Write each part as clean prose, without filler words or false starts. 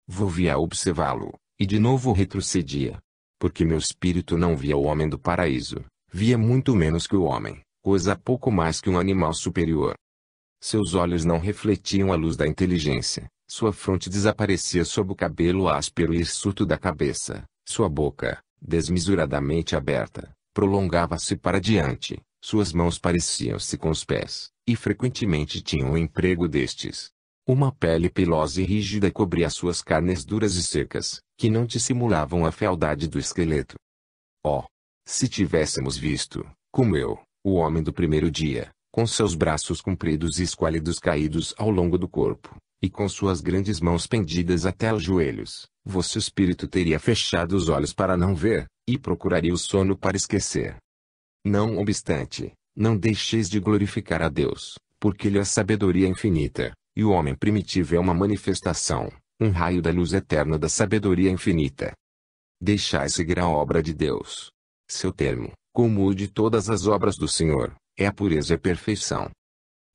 volvia a observá-lo, e de novo retrocedia. Porque meu espírito não via o homem do paraíso, via muito menos que o homem, coisa pouco mais que um animal superior. Seus olhos não refletiam a luz da inteligência, sua fronte desaparecia sob o cabelo áspero e hirsuto da cabeça, sua boca, desmesuradamente aberta, prolongava-se para diante, suas mãos pareciam-se com os pés, e frequentemente tinham o emprego destes. Uma pele pelosa e rígida cobria suas carnes duras e secas, que não dissimulavam a fealdade do esqueleto. Oh! Se tivéssemos visto, como eu, o homem do primeiro dia, com seus braços compridos e esquálidos caídos ao longo do corpo, e com suas grandes mãos pendidas até os joelhos, vosso espírito teria fechado os olhos para não ver, e procuraria o sono para esquecer. Não obstante, não deixeis de glorificar a Deus, porque Ele é a sabedoria infinita, e o homem primitivo é uma manifestação, um raio da luz eterna da sabedoria infinita. Deixai seguir a obra de Deus. Seu termo, como o de todas as obras do Senhor, é a pureza e a perfeição.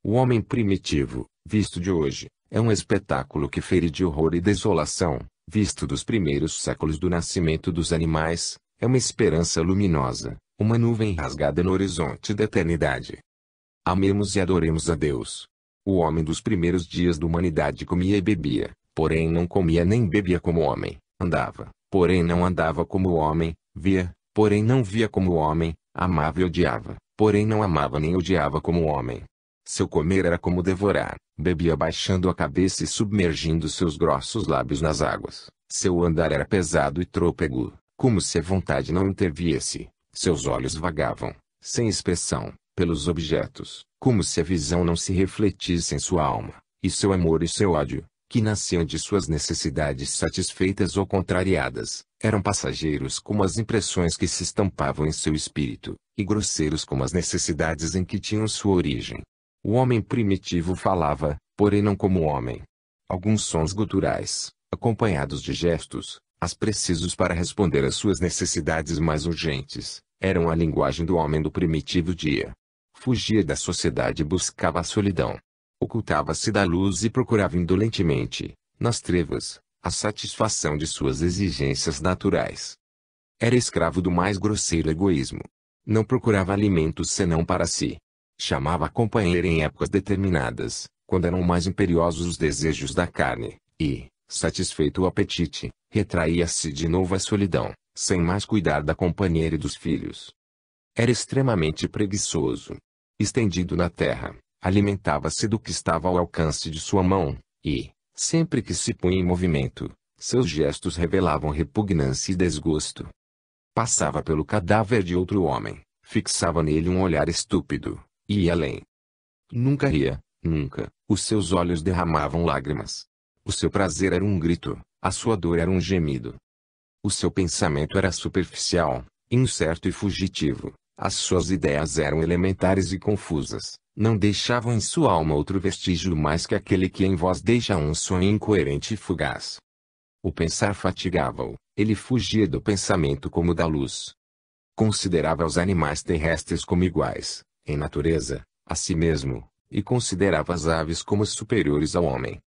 O homem primitivo, visto de hoje, é um espetáculo que fere de horror e desolação, visto dos primeiros séculos do nascimento dos animais, é uma esperança luminosa, uma nuvem rasgada no horizonte da eternidade. Amemos e adoremos a Deus. O homem dos primeiros dias da humanidade comia e bebia, porém não comia nem bebia como homem, andava, porém não andava como homem, via, porém não via como homem, amava e odiava, porém não amava nem odiava como homem. Seu comer era como devorar, bebia baixando a cabeça e submergindo seus grossos lábios nas águas. Seu andar era pesado e trôpego, como se a vontade não interviesse. Seus olhos vagavam, sem expressão, pelos objetos, como se a visão não se refletisse em sua alma. E seu amor e seu ódio, que nasciam de suas necessidades satisfeitas ou contrariadas, eram passageiros como as impressões que se estampavam em seu espírito, e grosseiros como as necessidades em que tinham sua origem. O homem primitivo falava, porém não como homem. Alguns sons guturais, acompanhados de gestos, as precisos para responder às suas necessidades mais urgentes, eram a linguagem do homem do primitivo dia. Fugia da sociedade e buscava a solidão. Ocultava-se da luz e procurava indolentemente, nas trevas, a satisfação de suas exigências naturais. Era escravo do mais grosseiro egoísmo. Não procurava alimentos senão para si. Chamava a companheira em épocas determinadas, quando eram mais imperiosos os desejos da carne, e, satisfeito o apetite, retraía-se de novo à solidão, sem mais cuidar da companheira e dos filhos. Era extremamente preguiçoso. Estendido na terra, alimentava-se do que estava ao alcance de sua mão, e, sempre que se punha em movimento, seus gestos revelavam repugnância e desgosto. Passava pelo cadáver de outro homem, fixava nele um olhar estúpido, e ia além. Nunca ria, nunca, os seus olhos derramavam lágrimas. O seu prazer era um grito, a sua dor era um gemido. O seu pensamento era superficial, incerto e fugitivo. As suas ideias eram elementares e confusas, não deixavam em sua alma outro vestígio mais que aquele que em vós deixa um sonho incoerente e fugaz. O pensar fatigava-o, ele fugia do pensamento como da luz. Considerava os animais terrestres como iguais, em natureza, a si mesmo, e considerava as aves como superiores ao homem.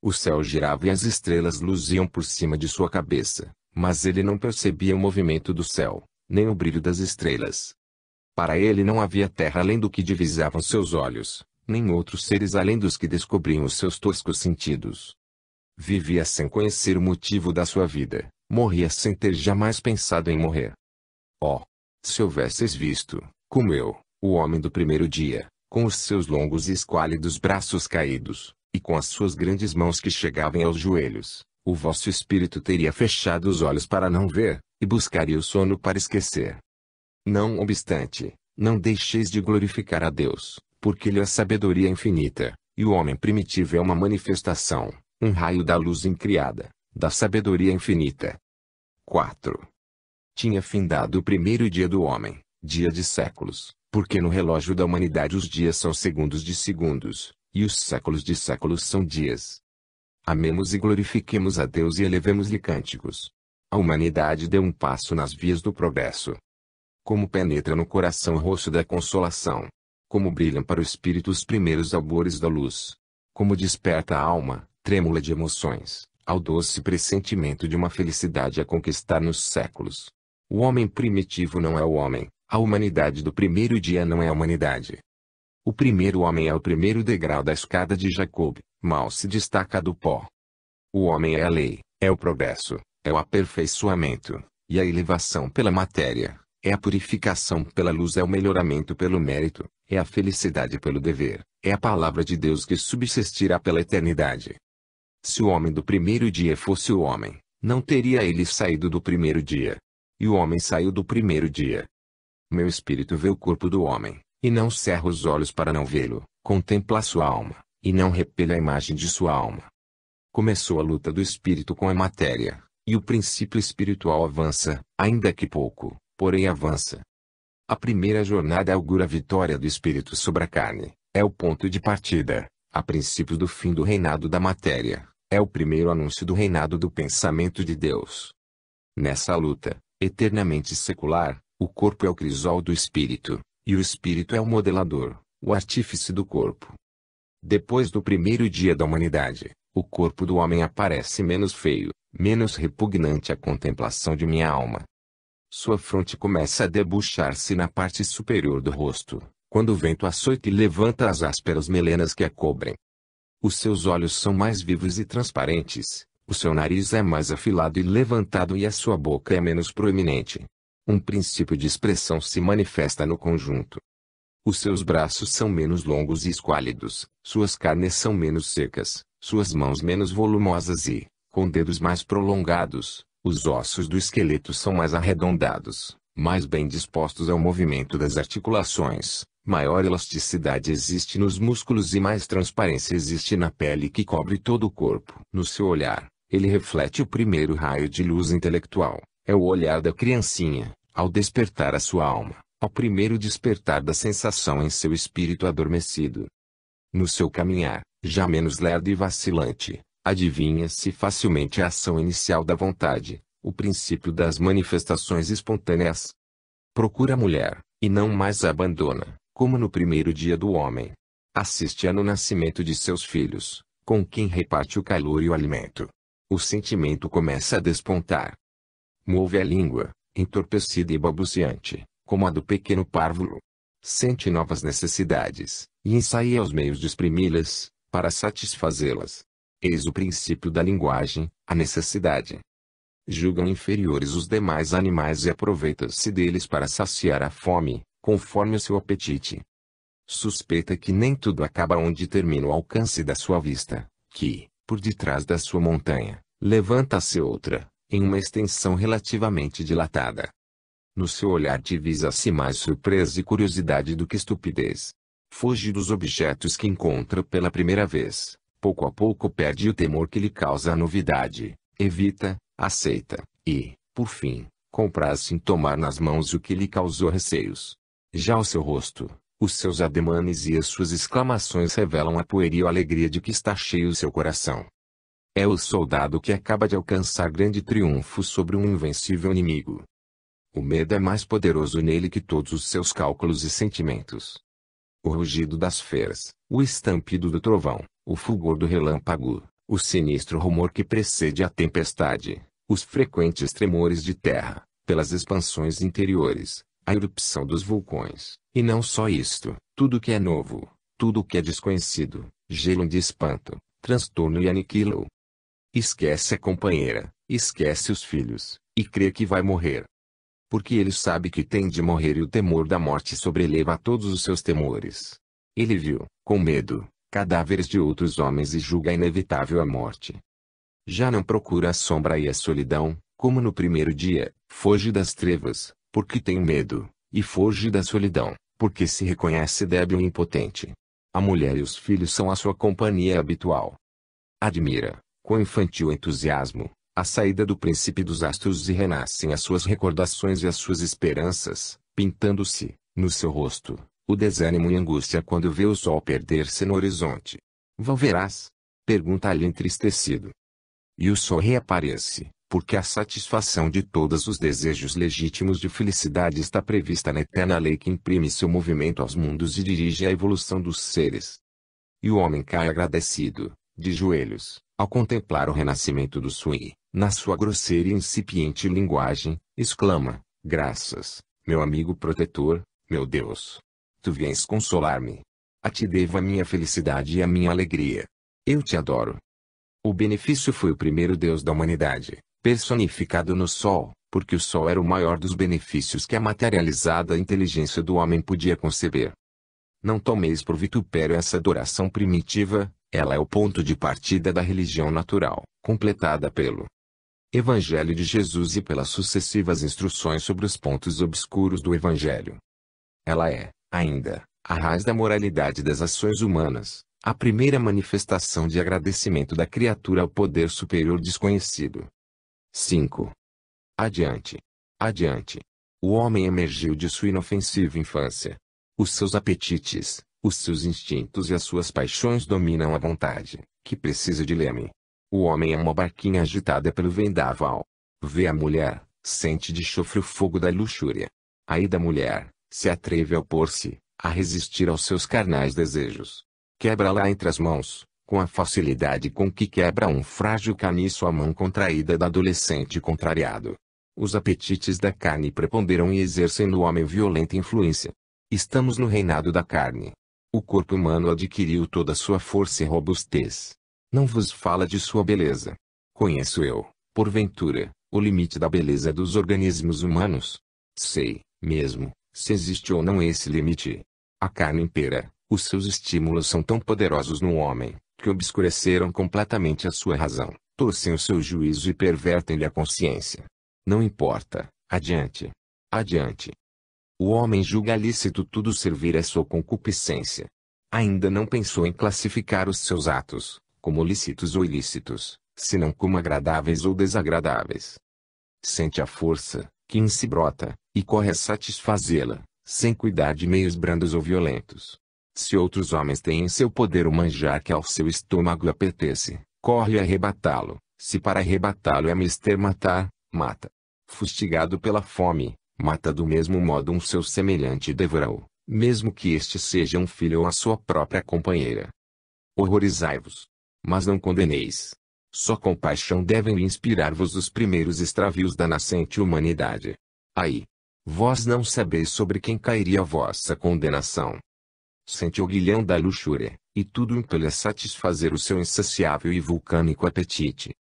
O céu girava e as estrelas luziam por cima de sua cabeça, mas ele não percebia o movimento do céu, nem o brilho das estrelas. Para ele não havia terra além do que divisavam seus olhos, nem outros seres além dos que descobriam os seus toscos sentidos. Vivia sem conhecer o motivo da sua vida, morria sem ter jamais pensado em morrer. Oh! Se houvesseis visto, como eu, o homem do primeiro dia, com os seus longos e esquálidos braços caídos, e com as suas grandes mãos que chegavam aos joelhos, o vosso espírito teria fechado os olhos para não ver, e buscaria o sono para esquecer. Não obstante, não deixeis de glorificar a Deus, porque Ele é a sabedoria infinita, e o homem primitivo é uma manifestação, um raio da luz incriada, da sabedoria infinita. 4. Tinha findado o primeiro dia do homem, dia de séculos, porque no relógio da humanidade os dias são segundos de segundos, e os séculos de séculos são dias. Amemos e glorifiquemos a Deus e elevemos-lhe cânticos. A humanidade deu um passo nas vias do progresso. Como penetra no coração o rosto da consolação. Como brilham para o espírito os primeiros albores da luz. Como desperta a alma, trêmula de emoções, ao doce pressentimento de uma felicidade a conquistar nos séculos. O homem primitivo não é o homem, a humanidade do primeiro dia não é a humanidade. O primeiro homem é o primeiro degrau da escada de Jacob, mal se destaca do pó. O homem é a lei, é o progresso, é o aperfeiçoamento, e a elevação pela matéria, é a purificação pela luz, é o melhoramento pelo mérito, é a felicidade pelo dever, é a palavra de Deus que subsistirá pela eternidade. Se o homem do primeiro dia fosse o homem, não teria ele saído do primeiro dia. E o homem saiu do primeiro dia. Meu espírito vê o corpo do homem, e não cerra os olhos para não vê-lo, contempla a sua alma, e não repele a imagem de sua alma. Começou a luta do espírito com a matéria, e o princípio espiritual avança, ainda que pouco, porém avança. A primeira jornada augura a vitória do espírito sobre a carne, é o ponto de partida, a princípio do fim do reinado da matéria, é o primeiro anúncio do reinado do pensamento de Deus. Nessa luta, eternamente secular, o corpo é o crisol do espírito, e o espírito é o modelador, o artífice do corpo. Depois do primeiro dia da humanidade, o corpo do homem aparece menos feio, menos repugnante à contemplação de minha alma. Sua fronte começa a debuxar-se na parte superior do rosto, quando o vento açoita e levanta as ásperas melenas que a cobrem. Os seus olhos são mais vivos e transparentes, o seu nariz é mais afilado e levantado e a sua boca é menos proeminente. Um princípio de expressão se manifesta no conjunto. Os seus braços são menos longos e esquálidos, suas carnes são menos secas, suas mãos menos volumosas e, com dedos mais prolongados, os ossos do esqueleto são mais arredondados, mais bem dispostos ao movimento das articulações, maior elasticidade existe nos músculos e mais transparência existe na pele que cobre todo o corpo. No seu olhar, ele reflete o primeiro raio de luz intelectual, é o olhar da criancinha, ao despertar a sua alma, ao primeiro despertar da sensação em seu espírito adormecido. No seu caminhar, já menos lerdo e vacilante, adivinha-se facilmente a ação inicial da vontade, o princípio das manifestações espontâneas. Procura a mulher, e não mais a abandona, como no primeiro dia do homem. Assiste-a no nascimento de seus filhos, com quem reparte o calor e o alimento. O sentimento começa a despontar. Move a língua, entorpecida e balbuciante, como a do pequeno párvulo. Sente novas necessidades, e ensaia os meios de exprimi-las, para satisfazê-las. Eis o princípio da linguagem, a necessidade. Julgam inferiores os demais animais e aproveita-se deles para saciar a fome, conforme o seu apetite. Suspeita que nem tudo acaba onde termina o alcance da sua vista, que, por detrás da sua montanha, levanta-se outra, em uma extensão relativamente dilatada. No seu olhar divisa-se mais surpresa e curiosidade do que estupidez. Foge dos objetos que encontra pela primeira vez, pouco a pouco perde o temor que lhe causa a novidade, evita, aceita, e, por fim, compraz-se em tomar nas mãos o que lhe causou receios. Já o seu rosto, os seus ademanes e as suas exclamações revelam a pueril alegria de que está cheio o seu coração. É o soldado que acaba de alcançar grande triunfo sobre um invencível inimigo. O medo é mais poderoso nele que todos os seus cálculos e sentimentos. O rugido das feras, o estampido do trovão, o fulgor do relâmpago, o sinistro rumor que precede a tempestade, os frequentes tremores de terra, pelas expansões interiores, a erupção dos vulcões, e não só isto, tudo que é novo, tudo que é desconhecido, gelam de espanto, transtorno e aniquilam. Esquece a companheira, esquece os filhos, e crê que vai morrer. Porque ele sabe que tem de morrer e o temor da morte sobreleva a todos os seus temores. Ele viu, com medo, cadáveres de outros homens e julga inevitável a morte. Já não procura a sombra e a solidão, como no primeiro dia, foge das trevas, porque tem medo, e foge da solidão, porque se reconhece débil e impotente. A mulher e os filhos são a sua companhia habitual. Admira, com infantil entusiasmo, a saída do príncipe dos astros e renascem as suas recordações e as suas esperanças, pintando-se, no seu rosto, o desânimo e angústia quando vê o sol perder-se no horizonte. Volverás? Pergunta-lhe entristecido. E o sol reaparece, porque a satisfação de todos os desejos legítimos de felicidade está prevista na eterna lei que imprime seu movimento aos mundos e dirige a evolução dos seres. E o homem cai agradecido, de joelhos, Ao contemplar o renascimento do Sui, na sua grosseira e incipiente linguagem, exclama: graças, meu amigo protetor, meu Deus. Tu viens consolar-me. A ti devo a minha felicidade e a minha alegria. Eu te adoro. O benefício foi o primeiro Deus da humanidade, personificado no Sol, porque o Sol era o maior dos benefícios que a materializada inteligência do homem podia conceber. Não tomeis por vitupério essa adoração primitiva, ela é o ponto de partida da religião natural, completada pelo Evangelho de Jesus e pelas sucessivas instruções sobre os pontos obscuros do Evangelho. Ela é, ainda, a raiz da moralidade das ações humanas, a primeira manifestação de agradecimento da criatura ao poder superior desconhecido. 5. Adiante. Adiante. O homem emergiu de sua inofensiva infância. Os seus apetites, os seus instintos e as suas paixões dominam a vontade, que precisa de leme. O homem é uma barquinha agitada pelo vendaval. Vê a mulher, sente de chofre o fogo da luxúria. Aí da mulher, se atreve a opor-se, a resistir aos seus carnais desejos. Quebra-la entre as mãos, com a facilidade com que quebra um frágil caniço a mão contraída da adolescente contrariado. Os apetites da carne preponderam e exercem no homem violenta influência. Estamos no reinado da carne. O corpo humano adquiriu toda a sua força e robustez. Não vos fala de sua beleza. Conheço eu, porventura, o limite da beleza dos organismos humanos? Sei, mesmo, se existe ou não esse limite. A carne impera, os seus estímulos são tão poderosos no homem, que obscureceram completamente a sua razão, torcem o seu juízo e pervertem-lhe a consciência. Não importa, adiante. Adiante. O homem julga lícito tudo servir à sua concupiscência. Ainda não pensou em classificar os seus atos, como lícitos ou ilícitos, senão como agradáveis ou desagradáveis. Sente a força, que em si brota, e corre a satisfazê-la, sem cuidar de meios brandos ou violentos. Se outros homens têm em seu poder o manjar que ao seu estômago apetece, corre a arrebatá-lo. Se para arrebatá-lo é mister matar, mata. Fustigado pela fome, mata do mesmo modo um seu semelhante e devora-o, mesmo que este seja um filho ou a sua própria companheira. Horrorizai-vos, mas não condeneis. Só compaixão devem inspirar-vos os primeiros extravios da nascente humanidade. Aí, vós não sabeis sobre quem cairia a vossa condenação. Sente o guilhão da luxúria, e tudo impele a satisfazer o seu insaciável e vulcânico apetite.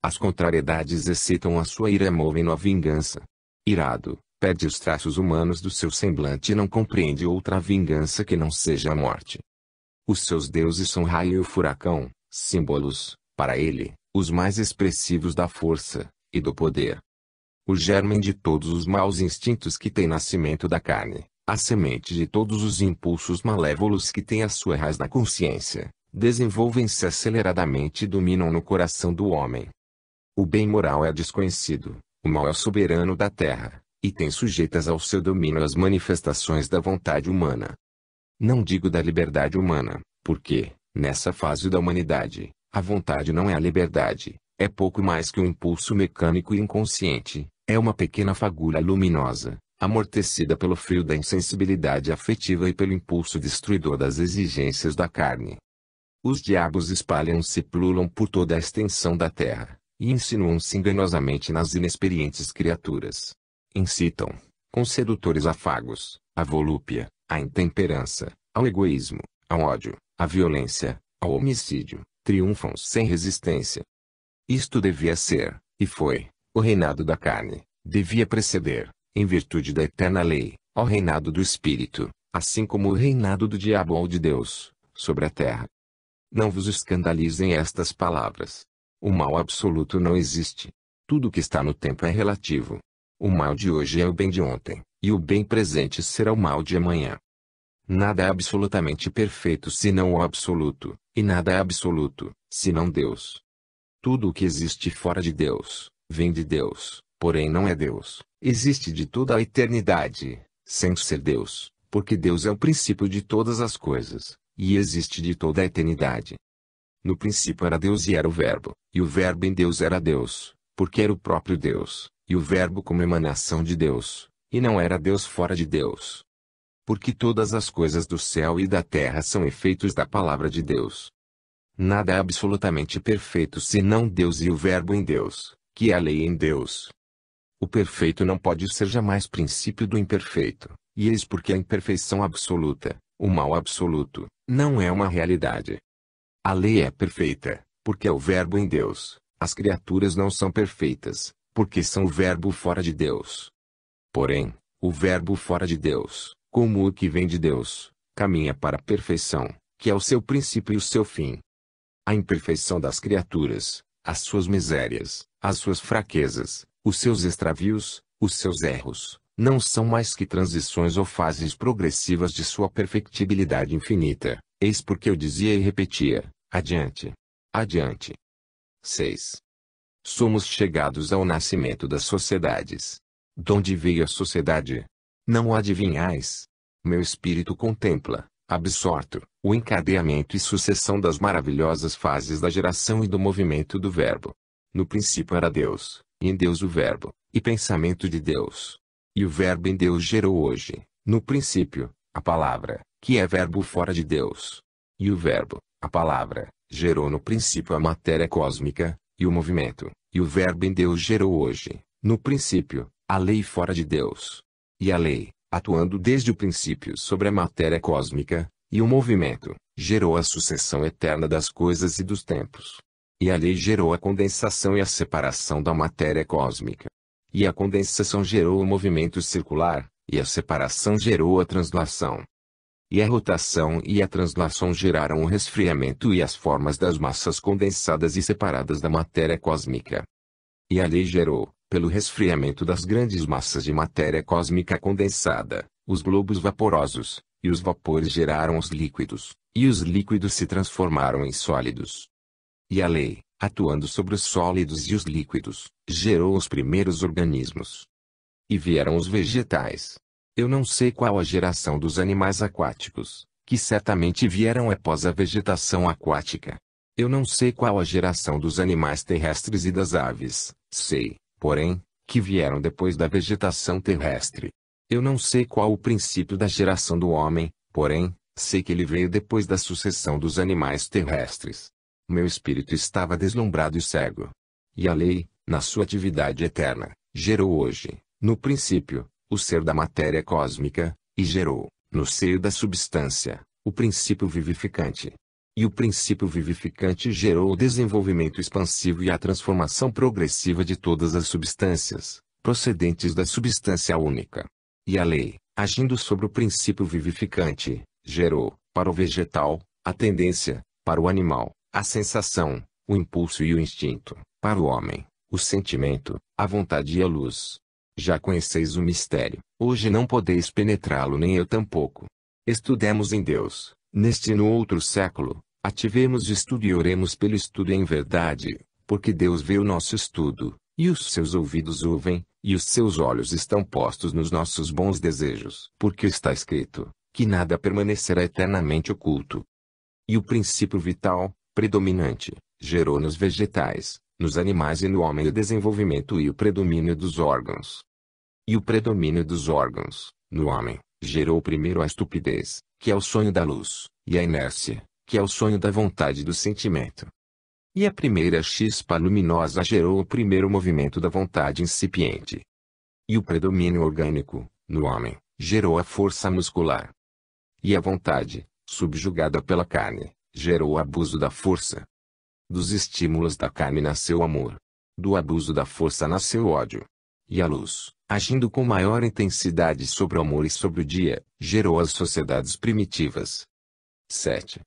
As contrariedades excitam a sua ira e movem-no à vingança. Irado, perde os traços humanos do seu semblante e não compreende outra vingança que não seja a morte. Os seus deuses são raio e o furacão, símbolos, para ele, os mais expressivos da força e do poder. O germen de todos os maus instintos que tem nascimento da carne, a semente de todos os impulsos malévolos que têm a sua raiz na consciência, desenvolvem-se aceleradamente e dominam no coração do homem. O bem moral é desconhecido, o mal é o soberano da terra, e tem sujeitas ao seu domínio as manifestações da vontade humana. Não digo da liberdade humana, porque, nessa fase da humanidade, a vontade não é a liberdade, é pouco mais que um impulso mecânico e inconsciente, é uma pequena fagulha luminosa, amortecida pelo frio da insensibilidade afetiva e pelo impulso destruidor das exigências da carne. Os diabos espalham-se e pululam por toda a extensão da terra, e insinuam-se enganosamente nas inexperientes criaturas. Incitam, com sedutores afagos, à volúpia, à intemperança, ao egoísmo, ao ódio, à violência, ao homicídio, triunfam sem resistência. Isto devia ser, e foi, o reinado da carne, devia preceder, em virtude da eterna lei, ao reinado do Espírito, assim como o reinado do diabo ou de Deus, sobre a terra. Não vos escandalizem estas palavras. O mal absoluto não existe. Tudo que está no tempo é relativo. O mal de hoje é o bem de ontem, e o bem presente será o mal de amanhã. Nada é absolutamente perfeito senão o absoluto, e nada é absoluto, senão Deus. Tudo o que existe fora de Deus, vem de Deus, porém não é Deus, existe de toda a eternidade, sem ser Deus, porque Deus é o princípio de todas as coisas, e existe de toda a eternidade. No princípio era Deus e era o Verbo, e o Verbo em Deus era Deus, porque era o próprio Deus, e o Verbo como emanação de Deus, e não era Deus fora de Deus. Porque todas as coisas do céu e da terra são efeitos da palavra de Deus. Nada é absolutamente perfeito senão Deus e o Verbo em Deus, que é a lei em Deus. O perfeito não pode ser jamais princípio do imperfeito, e eis porque a imperfeição absoluta, o mal absoluto, não é uma realidade. A lei é perfeita, porque é o Verbo em Deus. As criaturas não são perfeitas, porque são o Verbo fora de Deus. Porém, o Verbo fora de Deus, como o que vem de Deus, caminha para a perfeição, que é o seu princípio e o seu fim. A imperfeição das criaturas, as suas misérias, as suas fraquezas, os seus extravios, os seus erros, não são mais que transições ou fases progressivas de sua perfectibilidade infinita. Eis porque eu dizia e repetia: adiante. Adiante. 6. Somos chegados ao nascimento das sociedades. Donde veio a sociedade? Não o adivinhais? Meu espírito contempla, absorto, o encadeamento e sucessão das maravilhosas fases da geração e do movimento do Verbo. No princípio era Deus, e em Deus o Verbo, e pensamento de Deus. E o Verbo em Deus gerou hoje, no princípio, a palavra, que é Verbo fora de Deus. E o Verbo, a palavra, gerou no princípio a matéria cósmica, e o movimento, e o Verbo em Deus gerou hoje, no princípio, a lei fora de Deus. E a lei, atuando desde o princípio sobre a matéria cósmica, e o movimento, gerou a sucessão eterna das coisas e dos tempos. E a lei gerou a condensação e a separação da matéria cósmica. E a condensação gerou o movimento circular, e a separação gerou a translação. E a rotação e a translação geraram o resfriamento e as formas das massas condensadas e separadas da matéria cósmica. E a lei gerou, pelo resfriamento das grandes massas de matéria cósmica condensada, os globos vaporosos, e os vapores geraram os líquidos, e os líquidos se transformaram em sólidos. E a lei, atuando sobre os sólidos e os líquidos, gerou os primeiros organismos. E vieram os vegetais. Eu não sei qual a geração dos animais aquáticos, que certamente vieram após a vegetação aquática. Eu não sei qual a geração dos animais terrestres e das aves, sei, porém, que vieram depois da vegetação terrestre. Eu não sei qual o princípio da geração do homem, porém, sei que ele veio depois da sucessão dos animais terrestres. Meu espírito estava deslumbrado e cego. E a lei, na sua atividade eterna, gerou hoje, no princípio, o ser da matéria cósmica, e gerou, no seio da substância, o princípio vivificante. E o princípio vivificante gerou o desenvolvimento expansivo e a transformação progressiva de todas as substâncias, procedentes da substância única. E a lei, agindo sobre o princípio vivificante, gerou, para o vegetal, a tendência, para o animal, a sensação, o impulso e o instinto, para o homem, o sentimento, a vontade e a luz. Já conheceis o mistério, hoje não podeis penetrá-lo nem eu tampouco. Estudemos em Deus, neste e no outro século, ativemos o estudo e oremos pelo estudo em verdade, porque Deus vê o nosso estudo, e os seus ouvidos ouvem, e os seus olhos estão postos nos nossos bons desejos. Porque está escrito, que nada permanecerá eternamente oculto. E o princípio vital, predominante, gerou nos vegetais, nos animais e no homem o desenvolvimento e o predomínio dos órgãos. E o predomínio dos órgãos, no homem, gerou primeiro a estupidez, que é o sonho da luz, e a inércia, que é o sonho da vontade e do sentimento. E a primeira chispa luminosa gerou o primeiro movimento da vontade incipiente. E o predomínio orgânico, no homem, gerou a força muscular. E a vontade, subjugada pela carne, gerou o abuso da força. Dos estímulos da carne nasceu o amor. Do abuso da força nasceu o ódio. E a luz, agindo com maior intensidade sobre o amor e sobre o dia, gerou as sociedades primitivas. 7.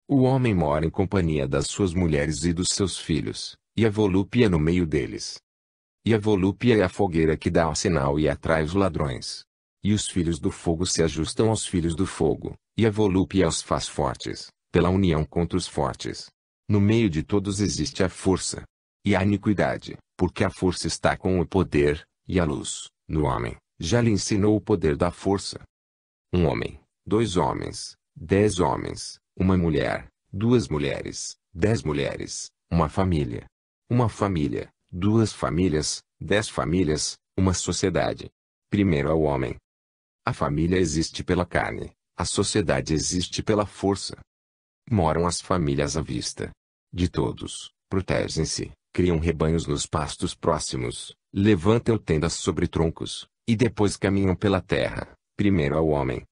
O homem mora em companhia das suas mulheres e dos seus filhos, e a volúpia no meio deles. E a volúpia é a fogueira que dá o sinal e atrai os ladrões. E os filhos do fogo se ajustam aos filhos do fogo, e a volúpia os faz fortes, pela união contra os fortes. No meio de todos existe a força. E a iniquidade, porque a força está com o poder, e a luz, no homem, já lhe ensinou o poder da força. Um homem, 2 homens, 10 homens, uma mulher, 2 mulheres, 10 mulheres, uma família. Uma família, 2 famílias, 10 famílias, uma sociedade. Primeiro é o homem. A família existe pela carne, a sociedade existe pela força. moram as famílias à vista de todos, protegem-se, criam rebanhos nos pastos próximos, levantam tendas sobre troncos, e depois caminham pela terra, primeiro ao homem.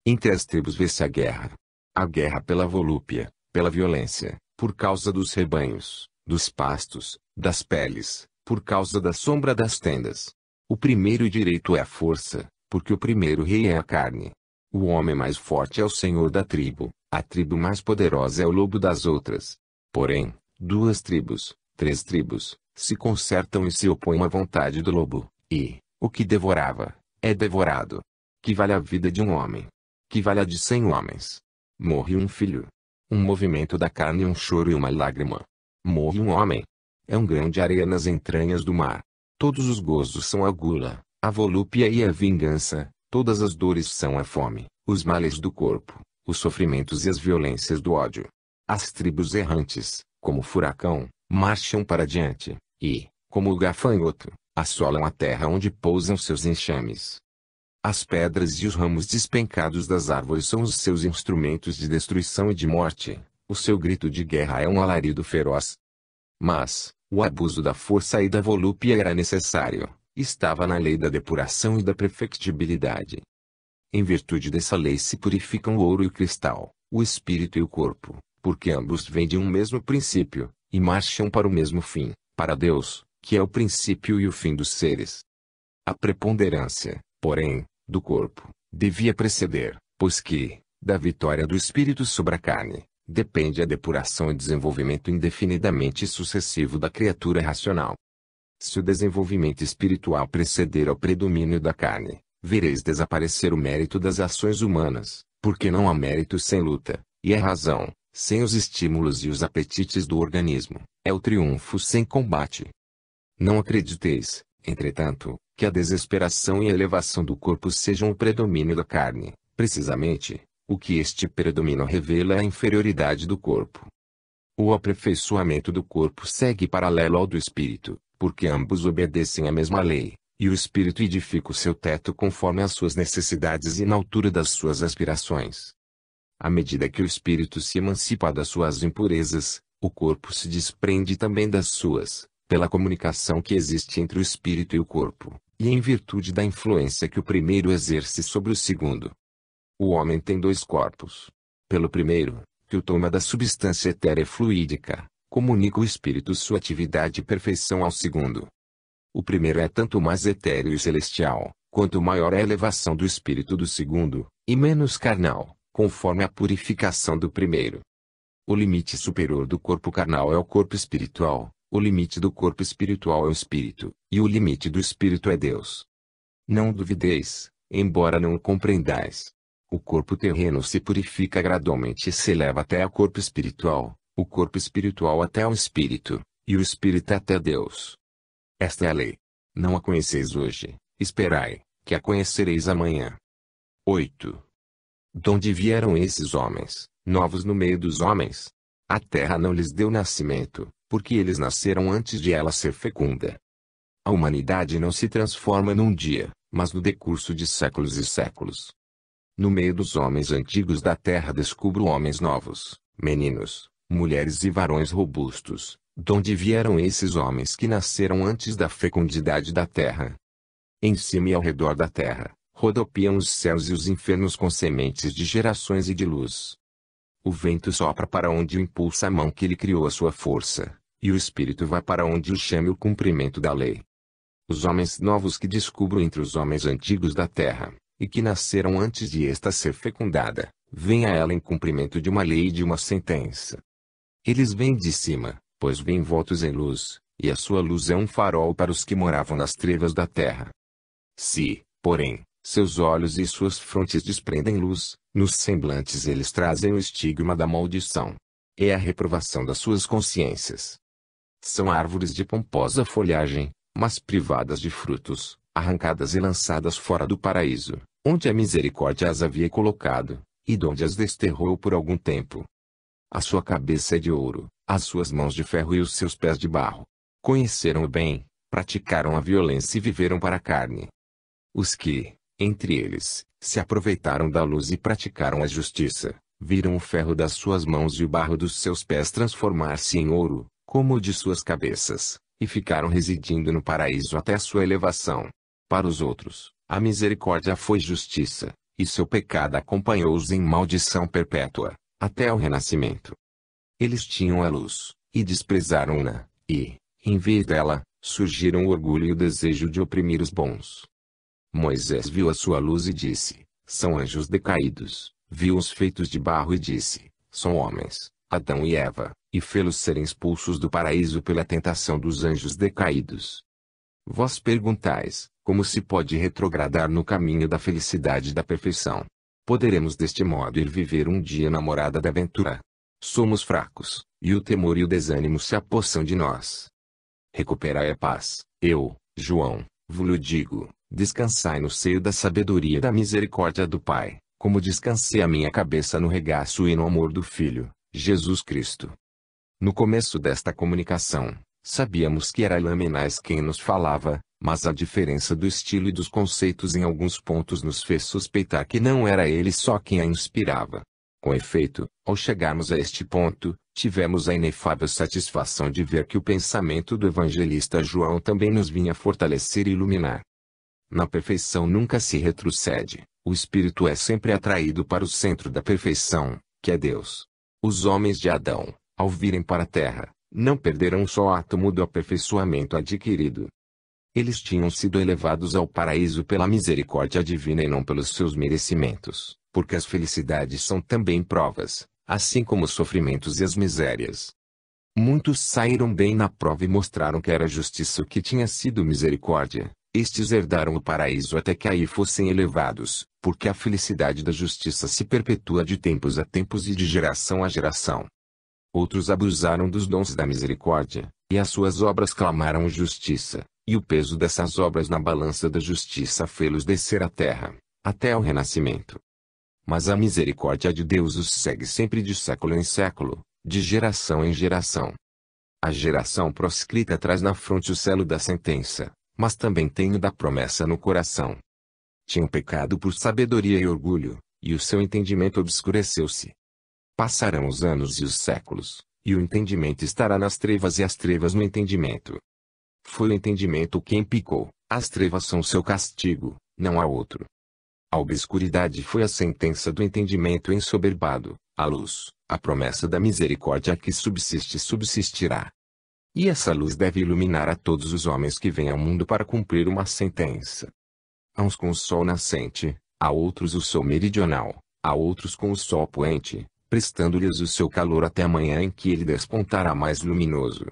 Entre as tribos vê-se a guerra. A guerra pela volúpia, pela violência, por causa dos rebanhos, dos pastos, das peles, por causa da sombra das tendas. O primeiro direito é a força, porque o primeiro rei é a carne. O homem mais forte é o senhor da tribo, a tribo mais poderosa é o lobo das outras. Porém, duas tribos, três tribos, se concertam e se opõem à vontade do lobo, e, o que devorava, é devorado. Que vale a vida de um homem? Que vale a de 100 homens? Morre um filho. Um movimento da carne, um choro e uma lágrima. Morre um homem. É um grão de areia nas entranhas do mar. Todos os gozos são a gula, a volúpia e a vingança, todas as dores são a fome, os males do corpo, os sofrimentos e as violências do ódio. As tribos errantes, como o furacão, marcham para diante, e, como o gafanhoto, assolam a terra onde pousam seus enxames. As pedras e os ramos despencados das árvores são os seus instrumentos de destruição e de morte, o seu grito de guerra é um alarido feroz. Mas, o abuso da força e da volúpia era necessário, estava na lei da depuração e da perfectibilidade. Em virtude dessa lei se purificam o ouro e o cristal, o espírito e o corpo, porque ambos vêm de um mesmo princípio, e marcham para o mesmo fim, para Deus, que é o princípio e o fim dos seres. A preponderância, porém, do corpo, devia preceder, pois que, da vitória do espírito sobre a carne, depende a depuração e desenvolvimento indefinidamente sucessivo da criatura racional. Se o desenvolvimento espiritual preceder ao predomínio da carne, vereis desaparecer o mérito das ações humanas, porque não há mérito sem luta, e a razão, sem os estímulos e os apetites do organismo, é o triunfo sem combate. Não acrediteis, entretanto, que a desesperação e a elevação do corpo sejam o predomínio da carne. Precisamente, o que este predomínio revela é a inferioridade do corpo. O aperfeiçoamento do corpo segue paralelo ao do espírito, porque ambos obedecem à mesma lei, e o espírito edifica o seu teto conforme as suas necessidades e na altura das suas aspirações. À medida que o espírito se emancipa das suas impurezas, o corpo se desprende também das suas, pela comunicação que existe entre o espírito e o corpo, e em virtude da influência que o primeiro exerce sobre o segundo. O homem tem dois corpos. Pelo primeiro, que o toma da substância etérea fluídica, comunica o espírito sua atividade e perfeição ao segundo. O primeiro é tanto mais etéreo e celestial, quanto maior é a elevação do espírito do segundo, e menos carnal, conforme a purificação do primeiro. O limite superior do corpo carnal é o corpo espiritual, o limite do corpo espiritual é o espírito, e o limite do espírito é Deus. Não duvideis, embora não o compreendais. O corpo terreno se purifica gradualmente e se eleva até ao corpo espiritual, o corpo espiritual até ao espírito, e o espírito até Deus. Esta é a lei. Não a conheceis hoje, esperai, que a conhecereis amanhã. 8. Donde vieram esses homens, novos no meio dos homens? A terra não lhes deu nascimento, porque eles nasceram antes de ela ser fecunda. A humanidade não se transforma num dia, mas no decurso de séculos e séculos. No meio dos homens antigos da terra descubro homens novos, meninos, mulheres e varões robustos. Donde vieram esses homens que nasceram antes da fecundidade da terra? Em cima e ao redor da terra, rodopiam os céus e os infernos com sementes de gerações e de luz. O vento sopra para onde o impulsa a mão que lhe criou a sua força, e o espírito vai para onde o chame o cumprimento da lei. Os homens novos que descubro entre os homens antigos da terra, e que nasceram antes de esta ser fecundada, vêm a ela em cumprimento de uma lei e de uma sentença. Eles vêm de cima, pois vêm envoltos em luz, e a sua luz é um farol para os que moravam nas trevas da terra. Se, porém, seus olhos e suas frontes desprendem luz, nos semblantes eles trazem o estigma da maldição. É a reprovação das suas consciências. São árvores de pomposa folhagem, mas privadas de frutos, arrancadas e lançadas fora do paraíso, onde a misericórdia as havia colocado, e donde as desterrou por algum tempo. A sua cabeça é de ouro, as suas mãos de ferro e os seus pés de barro. Conheceram o bem, praticaram a violência e viveram para a carne. Os que, entre eles, se aproveitaram da luz e praticaram a justiça, Viram o ferro das suas mãos e o barro dos seus pés transformar-se em ouro, como o de suas cabeças, e ficaram residindo no paraíso até a sua elevação. Para os outros, a misericórdia foi justiça, e seu pecado acompanhou-os em maldição perpétua, até ao renascimento. Eles tinham a luz, e desprezaram-na, e, em vez dela, surgiram o orgulho e o desejo de oprimir os bons. Moisés viu a sua luz e disse: são anjos decaídos. Viu os feitos de barro e disse: são homens, Adão e Eva, e fê-los serem expulsos do paraíso pela tentação dos anjos decaídos. Vós perguntais: como se pode retrogradar no caminho da felicidade e da perfeição? Poderemos deste modo ir viver um dia na morada da aventura? Somos fracos, e o temor e o desânimo se apossam de nós. Recuperai a paz, eu, João, vos digo, descansai no seio da sabedoria e da misericórdia do Pai, como descansei a minha cabeça no regaço e no amor do Filho, Jesus Cristo. No começo desta comunicação, sabíamos que era Lamennais quem nos falava, mas a diferença do estilo e dos conceitos em alguns pontos nos fez suspeitar que não era ele só quem a inspirava. Com efeito, ao chegarmos a este ponto, tivemos a inefável satisfação de ver que o pensamento do evangelista João também nos vinha fortalecer e iluminar. Na perfeição nunca se retrocede, o espírito é sempre atraído para o centro da perfeição, que é Deus. Os homens de Adão, ao virem para a terra, não perderam um só átomo do aperfeiçoamento adquirido. Eles tinham sido elevados ao paraíso pela misericórdia divina e não pelos seus merecimentos, porque as felicidades são também provas, assim como os sofrimentos e as misérias. Muitos saíram bem na prova e mostraram que era justiça o que tinha sido misericórdia. Estes herdaram o paraíso até que aí fossem elevados, porque a felicidade da justiça se perpetua de tempos a tempos e de geração a geração. Outros abusaram dos dons da misericórdia, e as suas obras clamaram justiça, e o peso dessas obras na balança da justiça fê-los descer à terra, até ao renascimento. Mas a misericórdia de Deus os segue sempre de século em século, de geração em geração. A geração proscrita traz na fronte o selo da sentença, mas também tem o da promessa no coração. Tinham pecado por sabedoria e orgulho, e o seu entendimento obscureceu-se. Passarão os anos e os séculos, e o entendimento estará nas trevas e as trevas no entendimento. Foi o entendimento quem pecou, as trevas são seu castigo, não há outro. A obscuridade foi a sentença do entendimento ensoberbado, a luz, a promessa da misericórdia que subsiste subsistirá. E essa luz deve iluminar a todos os homens que vêm ao mundo para cumprir uma sentença. A uns com o sol nascente, a outros o sol meridional, a outros com o sol poente, prestando-lhes o seu calor até a manhã em que ele despontará mais luminoso.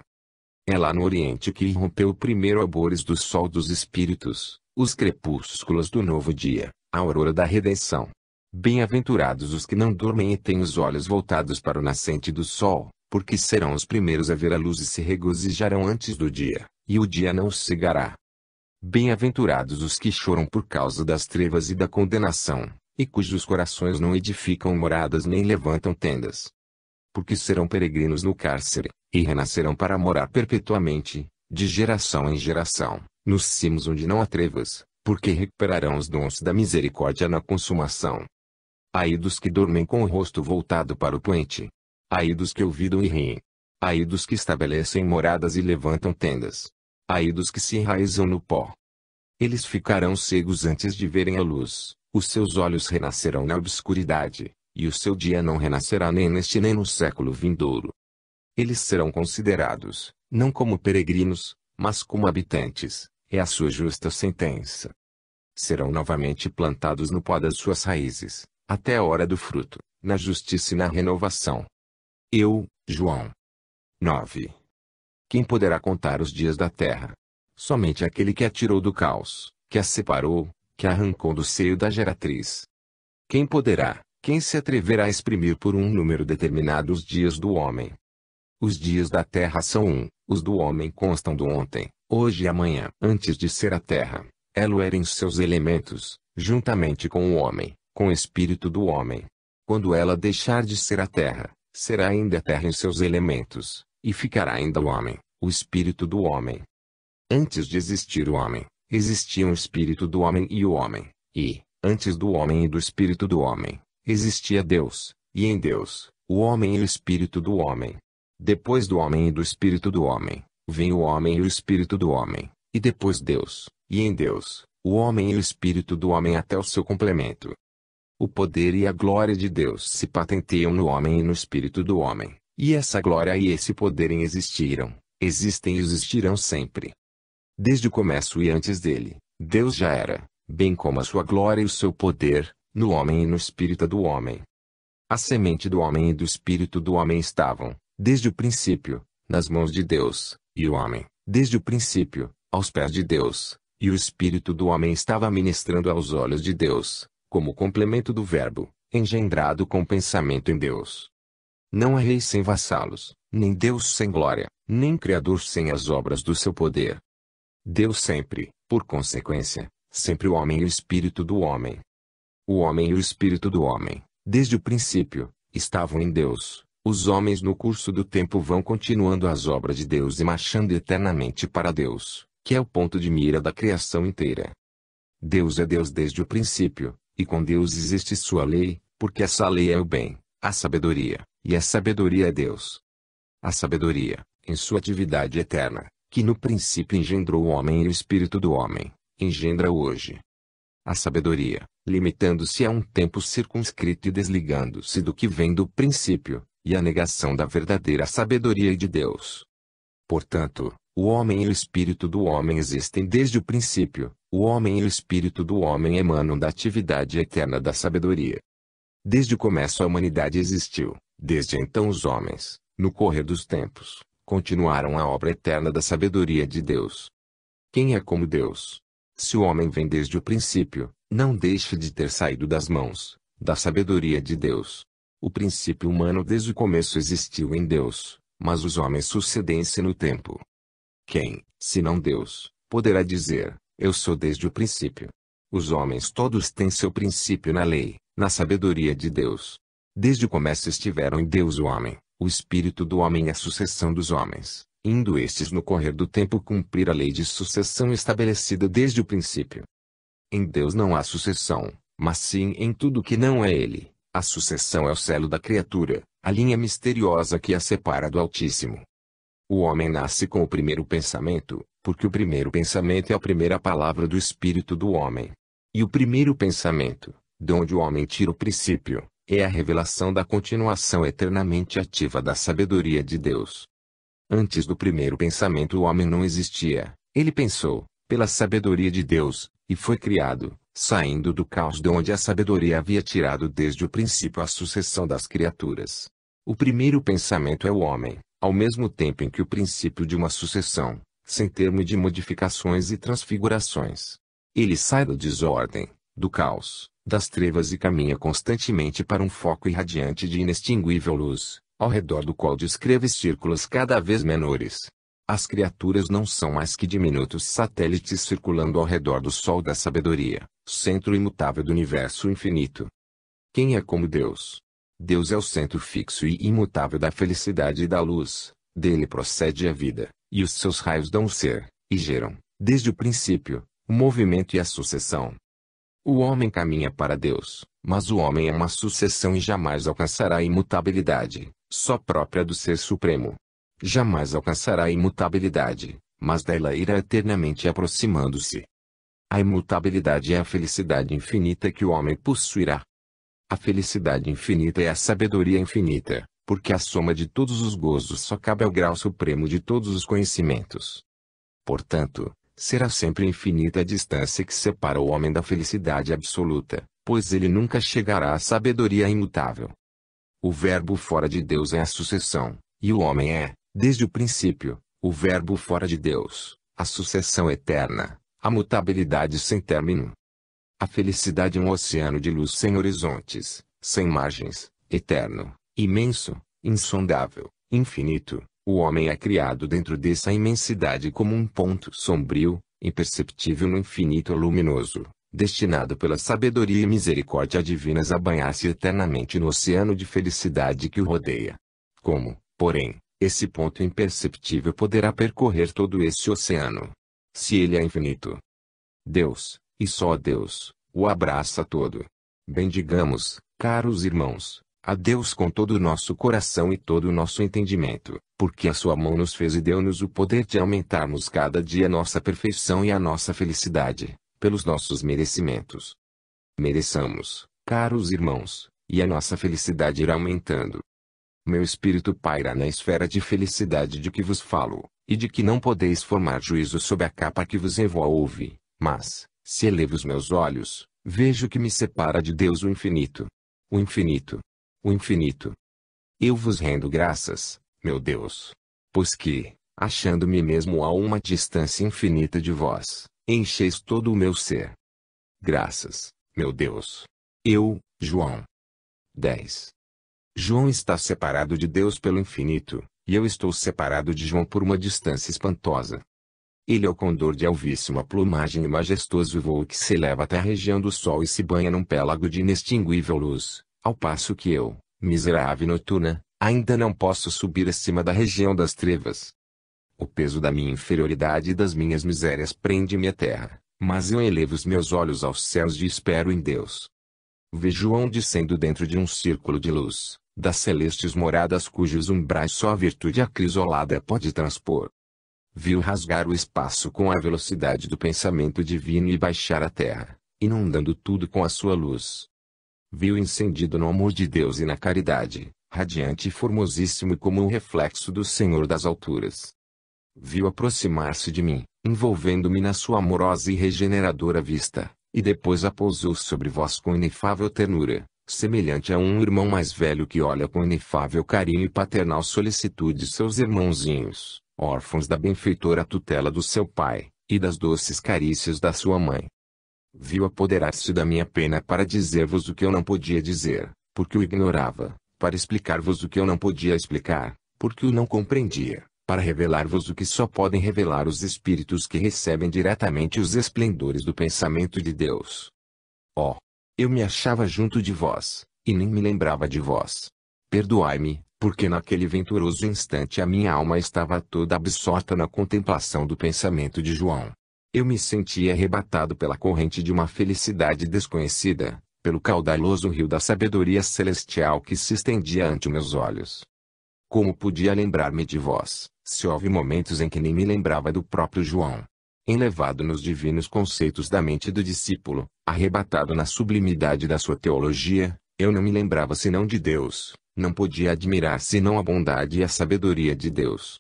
É lá no Oriente que irrompeu o primeiro albores do sol dos espíritos, os crepúsculos do novo dia, a aurora da redenção. Bem-aventurados os que não dormem e têm os olhos voltados para o nascente do sol, porque serão os primeiros a ver a luz e se regozijarão antes do dia, e o dia não os cegará. Bem-aventurados os que choram por causa das trevas e da condenação, e cujos corações não edificam moradas nem levantam tendas. Porque serão peregrinos no cárcere, e renascerão para morar perpetuamente, de geração em geração, nos cimos onde não há trevas, porque recuperarão os dons da misericórdia na consumação. Ai dos que dormem com o rosto voltado para o poente. Ai dos que ouvidam e riem. Ai dos que estabelecem moradas e levantam tendas. Ai dos que se enraizam no pó. Eles ficarão cegos antes de verem a luz, os seus olhos renascerão na obscuridade, e o seu dia não renascerá nem neste nem no século vindouro. Eles serão considerados, não como peregrinos, mas como habitantes, é a sua justa sentença. Serão novamente plantados no pó das suas raízes, até a hora do fruto, na justiça e na renovação. Eu, João. 9. Quem poderá contar os dias da terra? Somente aquele que a tirou do caos, que a separou, que a arrancou do seio da geratriz. Quem poderá, quem se atreverá a exprimir por um número determinado os dias do homem? Os dias da terra são os do homem constam do ontem, hoje e amanhã. Antes de ser a terra, ela era em seus elementos, juntamente com o homem, com o espírito do homem. Quando ela deixar de ser a terra, será ainda a terra em seus elementos, e ficará ainda o homem, o espírito do homem. Antes de existir o homem, existiam o espírito do homem e o homem, e, antes do homem e do espírito do homem, existia Deus, e em Deus, o homem e o espírito do homem. Depois do homem e do espírito do homem, vem o homem e o espírito do homem, e depois Deus, e em Deus, o homem e o espírito do homem até o seu complemento. O poder e a glória de Deus se patenteiam no homem e no espírito do homem, e essa glória e esse poder existiram, existem e existirão sempre. Desde o começo e antes dele, Deus já era, bem como a sua glória e o seu poder, no homem e no espírito do homem. A semente do homem e do espírito do homem estavam, desde o princípio, nas mãos de Deus, e o homem, desde o princípio, aos pés de Deus, e o espírito do homem estava ministrando aos olhos de Deus, como complemento do Verbo, engendrado com pensamento em Deus. Não há rei sem vassalos, nem Deus sem glória, nem Criador sem as obras do seu poder. Deus sempre, por consequência, sempre o homem e o espírito do homem. O homem e o espírito do homem, desde o princípio, estavam em Deus. Os homens no curso do tempo vão continuando as obras de Deus e marchando eternamente para Deus, que é o ponto de mira da criação inteira. Deus é Deus desde o princípio, e com Deus existe sua lei, porque essa lei é o bem, a sabedoria, e a sabedoria é Deus. A sabedoria, em sua atividade eterna, que no princípio engendrou o homem e o espírito do homem, engendra hoje. A sabedoria, limitando-se a um tempo circunscrito e desligando-se do que vem do princípio, e a negação da verdadeira sabedoria de Deus. Portanto, o homem e o espírito do homem existem desde o princípio, o homem e o espírito do homem emanam da atividade eterna da sabedoria. Desde o começo a humanidade existiu, desde então os homens, no correr dos tempos, continuaram a obra eterna da sabedoria de Deus. Quem é como Deus? Se o homem vem desde o princípio, não deixa de ter saído das mãos, da sabedoria de Deus. O princípio humano desde o começo existiu em Deus, mas os homens sucedem-se no tempo. Quem, senão Deus, poderá dizer, eu sou desde o princípio? Os homens todos têm seu princípio na lei, na sabedoria de Deus. Desde o começo estiveram em Deus o homem, o espírito do homem e a sucessão dos homens, indo estes no correr do tempo cumprir a lei de sucessão estabelecida desde o princípio. Em Deus não há sucessão, mas sim em tudo que não é Ele. A sucessão é o selo da criatura, a linha misteriosa que a separa do Altíssimo. O homem nasce com o primeiro pensamento, porque o primeiro pensamento é a primeira palavra do espírito do homem. E o primeiro pensamento, de onde o homem tira o princípio, é a revelação da continuação eternamente ativa da sabedoria de Deus. Antes do primeiro pensamento o homem não existia, ele pensou, pela sabedoria de Deus, e foi criado, saindo do caos de onde a sabedoria havia tirado desde o princípio a sucessão das criaturas. O primeiro pensamento é o homem, ao mesmo tempo em que o princípio de uma sucessão, sem termo de modificações e transfigurações. Ele sai da desordem, do caos, das trevas e caminha constantemente para um foco irradiante de inextinguível luz, ao redor do qual descreve círculos cada vez menores. As criaturas não são mais que diminutos satélites circulando ao redor do Sol da sabedoria, centro imutável do universo infinito. Quem é como Deus? Deus é o centro fixo e imutável da felicidade e da luz, dele procede a vida, e os seus raios dão o ser, e geram, desde o princípio, o movimento e a sucessão. O homem caminha para Deus, mas o homem é uma sucessão e jamais alcançará a imutabilidade, só própria do Ser Supremo. Jamais alcançará a imutabilidade, mas dela irá eternamente aproximando-se. A imutabilidade é a felicidade infinita que o homem possuirá. A felicidade infinita é a sabedoria infinita, porque a soma de todos os gozos só cabe ao grau supremo de todos os conhecimentos. Portanto, será sempre infinita a distância que separa o homem da felicidade absoluta, pois ele nunca chegará à sabedoria imutável. O verbo fora de Deus é a sucessão, e o homem é, desde o princípio, o verbo fora de Deus, a sucessão eterna, a mutabilidade sem término. A felicidade é um oceano de luz sem horizontes, sem margens, eterno, imenso, insondável, infinito. O homem é criado dentro dessa imensidade como um ponto sombrio, imperceptível no infinito luminoso, destinado pela sabedoria e misericórdia divinas a banhar-se eternamente no oceano de felicidade que o rodeia. Como, porém, esse ponto imperceptível poderá percorrer todo esse oceano? Se ele é infinito. Deus, e só Deus, o abraça todo. Bendigamos, caros irmãos, a Deus com todo o nosso coração e todo o nosso entendimento, porque a sua mão nos fez e deu-nos o poder de aumentarmos cada dia nossa perfeição e a nossa felicidade, pelos nossos merecimentos. Mereçamos, caros irmãos, e a nossa felicidade irá aumentando. Meu espírito paira na esfera de felicidade de que vos falo, e de que não podeis formar juízo sob a capa que vos envolve, mas, se elevo os meus olhos, vejo que me separa de Deus o infinito. O infinito. O infinito. Eu vos rendo graças, meu Deus. Pois que, achando-me mesmo a uma distância infinita de vós, encheis todo o meu ser. Graças, meu Deus. Eu, João. 10. João está separado de Deus pelo infinito, e eu estou separado de João por uma distância espantosa. Ele é o condor de alvíssima plumagem e majestoso voo que se eleva até a região do sol e se banha num pélago de inextinguível luz, ao passo que eu, miserável noturna, ainda não posso subir acima da região das trevas. O peso da minha inferioridade e das minhas misérias prende-me à terra, mas eu elevo os meus olhos aos céus e espero em Deus. Vejo João descendo dentro de um círculo de luz, das celestes moradas cujos umbrais só a virtude acrisolada pode transpor. Viu rasgar o espaço com a velocidade do pensamento divino e baixar a terra, inundando tudo com a sua luz. Viu incendido no amor de Deus e na caridade, radiante e formosíssimo como um reflexo do Senhor das alturas. Viu aproximar-se de mim, envolvendo-me na sua amorosa e regeneradora vista, e depois a pousou sobre vós com inefável ternura, semelhante a um irmão mais velho que olha com inefável carinho e paternal solicitude seus irmãozinhos, órfãos da benfeitora tutela do seu pai, e das doces carícias da sua mãe. Viu apoderar-se da minha pena para dizer-vos o que eu não podia dizer, porque o ignorava, para explicar-vos o que eu não podia explicar, porque o não compreendia, para revelar-vos o que só podem revelar os espíritos que recebem diretamente os esplendores do pensamento de Deus. Oh! Eu me achava junto de vós, e nem me lembrava de vós. Perdoai-me, porque naquele venturoso instante a minha alma estava toda absorta na contemplação do pensamento de João. Eu me sentia arrebatado pela corrente de uma felicidade desconhecida, pelo caudaloso rio da sabedoria celestial que se estendia ante meus olhos. Como podia lembrar-me de vós, se houve momentos em que nem me lembrava do próprio João? Enlevado nos divinos conceitos da mente do discípulo, arrebatado na sublimidade da sua teologia, eu não me lembrava senão de Deus, não podia admirar senão a bondade e a sabedoria de Deus.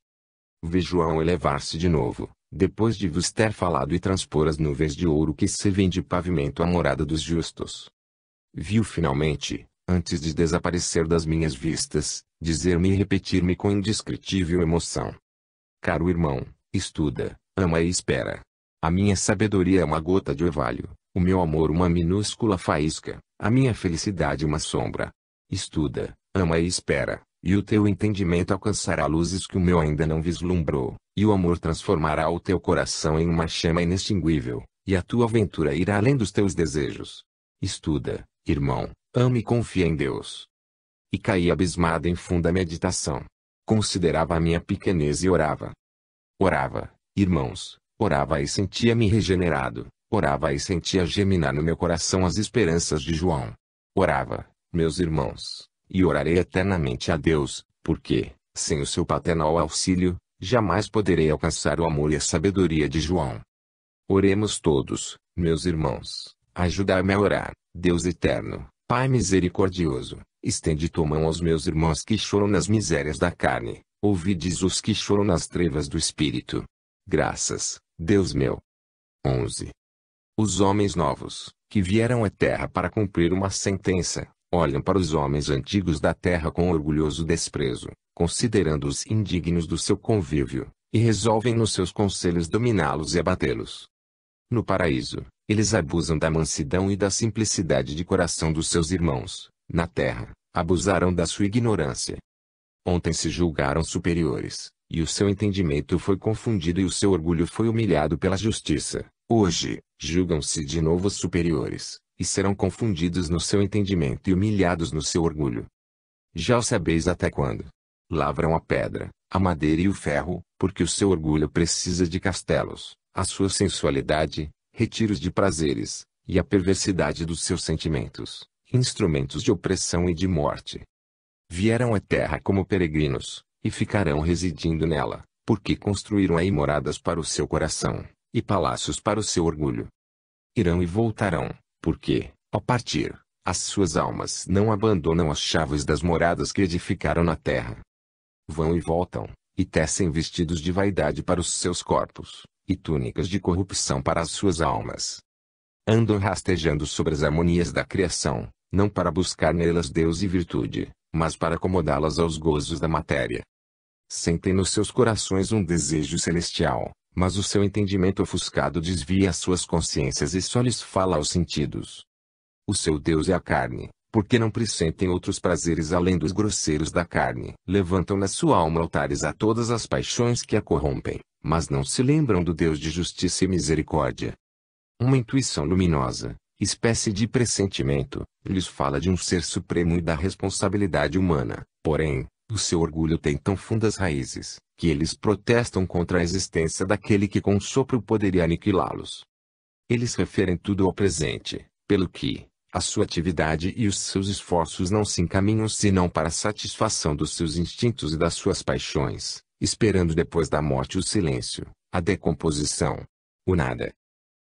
Vi João elevar-se de novo, depois de vos ter falado e transpor as nuvens de ouro que servem de pavimento à morada dos justos. Viu finalmente, antes de desaparecer das minhas vistas, dizer-me e repetir-me com indescritível emoção: caro irmão, estuda, ama e espera. A minha sabedoria é uma gota de orvalho, o meu amor uma minúscula faísca, a minha felicidade uma sombra. Estuda, ama e espera, e o teu entendimento alcançará luzes que o meu ainda não vislumbrou, e o amor transformará o teu coração em uma chama inextinguível, e a tua aventura irá além dos teus desejos. Estuda, irmão, ama e confia em Deus. E caí abismado em funda meditação. Considerava a minha pequenez e orava. Orava, irmãos, orava e sentia-me regenerado, orava e sentia germinar no meu coração as esperanças de João. Orava, meus irmãos, e orarei eternamente a Deus, porque, sem o seu paternal auxílio, jamais poderei alcançar o amor e a sabedoria de João. Oremos todos, meus irmãos, ajudai-me a orar. Deus eterno, Pai misericordioso, estende tua mão aos meus irmãos que choram nas misérias da carne, ouvides os que choram nas trevas do espírito. Graças, Deus meu. 11. Os homens novos, que vieram à terra para cumprir uma sentença, olham para os homens antigos da terra com orgulhoso desprezo, considerando-os indignos do seu convívio, e resolvem nos seus conselhos dominá-los e abatê-los. No paraíso, eles abusam da mansidão e da simplicidade de coração dos seus irmãos. Na terra, abusaram da sua ignorância. Ontem se julgaram superiores, e o seu entendimento foi confundido e o seu orgulho foi humilhado pela justiça. Hoje, julgam-se de novo superiores, e serão confundidos no seu entendimento e humilhados no seu orgulho. Já o sabeis até quando. Lavram a pedra, a madeira e o ferro, porque o seu orgulho precisa de castelos, a sua sensualidade, retiros de prazeres, e a perversidade dos seus sentimentos, instrumentos de opressão e de morte. Vieram à terra como peregrinos, e ficarão residindo nela, porque construíram aí moradas para o seu coração, e palácios para o seu orgulho. Irão e voltarão, porque, ao partir, as suas almas não abandonam as chaves das moradas que edificaram na terra. Vão e voltam, e tecem vestidos de vaidade para os seus corpos, e túnicas de corrupção para as suas almas. Andam rastejando sobre as harmonias da criação, não para buscar nelas Deus e virtude, mas para acomodá-las aos gozos da matéria. Sentem nos seus corações um desejo celestial, mas o seu entendimento ofuscado desvia as suas consciências e só lhes fala aos sentidos. O seu Deus é a carne, porque não pressentem outros prazeres além dos grosseiros da carne. Levantam na sua alma altares a todas as paixões que a corrompem, mas não se lembram do Deus de justiça e misericórdia. Uma intuição luminosa, espécie de pressentimento, lhes fala de um ser supremo e da responsabilidade humana, porém, o seu orgulho tem tão fundas raízes, que eles protestam contra a existência daquele que com sopro poderia aniquilá-los. Eles referem tudo ao presente, pelo que, a sua atividade e os seus esforços não se encaminham senão para a satisfação dos seus instintos e das suas paixões, esperando depois da morte o silêncio, a decomposição, o nada.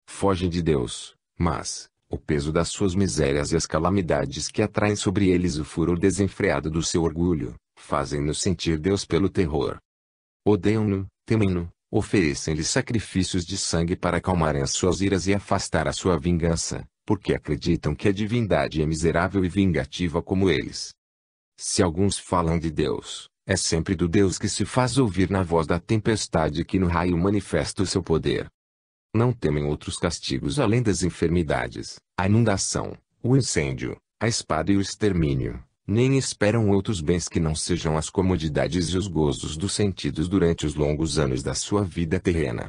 Fogem de Deus, mas, o peso das suas misérias e as calamidades que atraem sobre eles o furor desenfreado do seu orgulho, fazem-nos sentir Deus pelo terror. Odeiam-no, temem-no, oferecem-lhe sacrifícios de sangue para acalmarem as suas iras e afastar a sua vingança, porque acreditam que a divindade é miserável e vingativa como eles. Se alguns falam de Deus, é sempre do Deus que se faz ouvir na voz da tempestade que no raio manifesta o seu poder. Não temem outros castigos além das enfermidades, a inundação, o incêndio, a espada e o extermínio, nem esperam outros bens que não sejam as comodidades e os gozos dos sentidos durante os longos anos da sua vida terrena.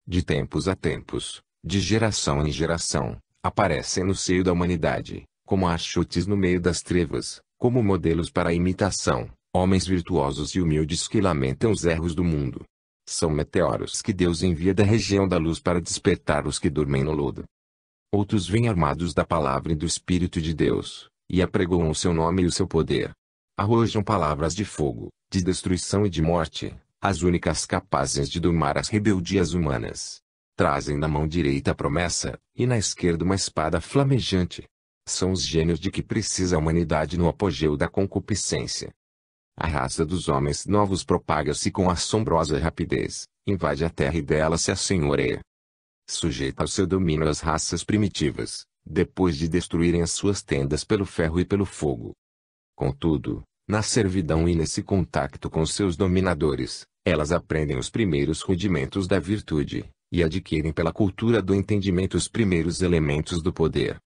De tempos a tempos, de geração em geração, aparecem no seio da humanidade, como achutes no meio das trevas, como modelos para a imitação, homens virtuosos e humildes que lamentam os erros do mundo. São meteoros que Deus envia da região da luz para despertar os que dormem no lodo. Outros vêm armados da palavra e do Espírito de Deus, e apregoam o seu nome e o seu poder. Arrojam palavras de fogo, de destruição e de morte, as únicas capazes de domar as rebeldias humanas. Trazem na mão direita a promessa, e na esquerda uma espada flamejante. São os gênios de que precisa a humanidade no apogeu da concupiscência. A raça dos homens novos propaga-se com assombrosa rapidez, invade a terra e dela se assenhoreia. Sujeita ao seu domínio as raças primitivas, depois de destruírem as suas tendas pelo ferro e pelo fogo. Contudo, na servidão e nesse contacto com seus dominadores, elas aprendem os primeiros rudimentos da virtude, e adquirem pela cultura do entendimento os primeiros elementos do poder.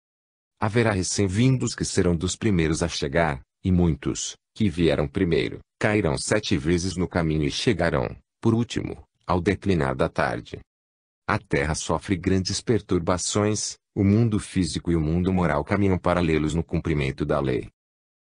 Haverá recém-vindos que serão dos primeiros a chegar, e muitos, que vieram primeiro, cairão 7 vezes no caminho e chegarão, por último, ao declinar da tarde. A Terra sofre grandes perturbações, o mundo físico e o mundo moral caminham paralelos no cumprimento da lei.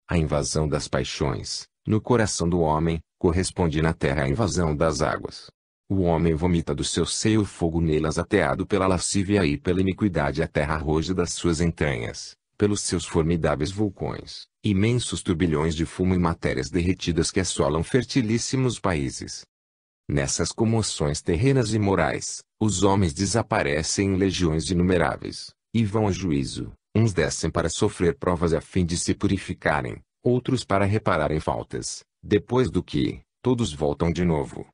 A invasão das paixões, no coração do homem, corresponde na Terra à invasão das águas. O homem vomita do seu seio o fogo nelas ateado pela lascívia e pela iniquidade a terra arroja das suas entranhas, pelos seus formidáveis vulcões, imensos turbilhões de fumo e matérias derretidas que assolam fertilíssimos países. Nessas comoções terrenas e morais, os homens desaparecem em legiões inumeráveis, e vão a juízo, uns descem para sofrer provas a fim de se purificarem, outros para repararem faltas, depois do que, todos voltam de novo.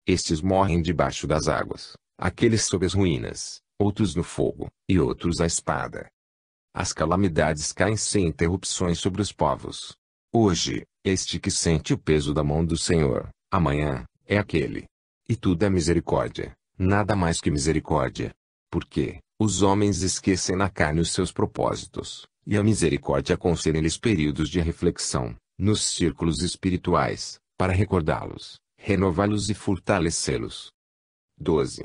Estes morrem debaixo das águas, aqueles sob as ruínas, outros no fogo, e outros à espada. As calamidades caem sem interrupções sobre os povos. Hoje, este que sente o peso da mão do Senhor, amanhã, é aquele. E tudo é misericórdia, nada mais que misericórdia. Porque, os homens esquecem na carne os seus propósitos, e a misericórdia concede-lhes períodos de reflexão, nos círculos espirituais, para recordá-los, renová-los e fortalecê-los. 12.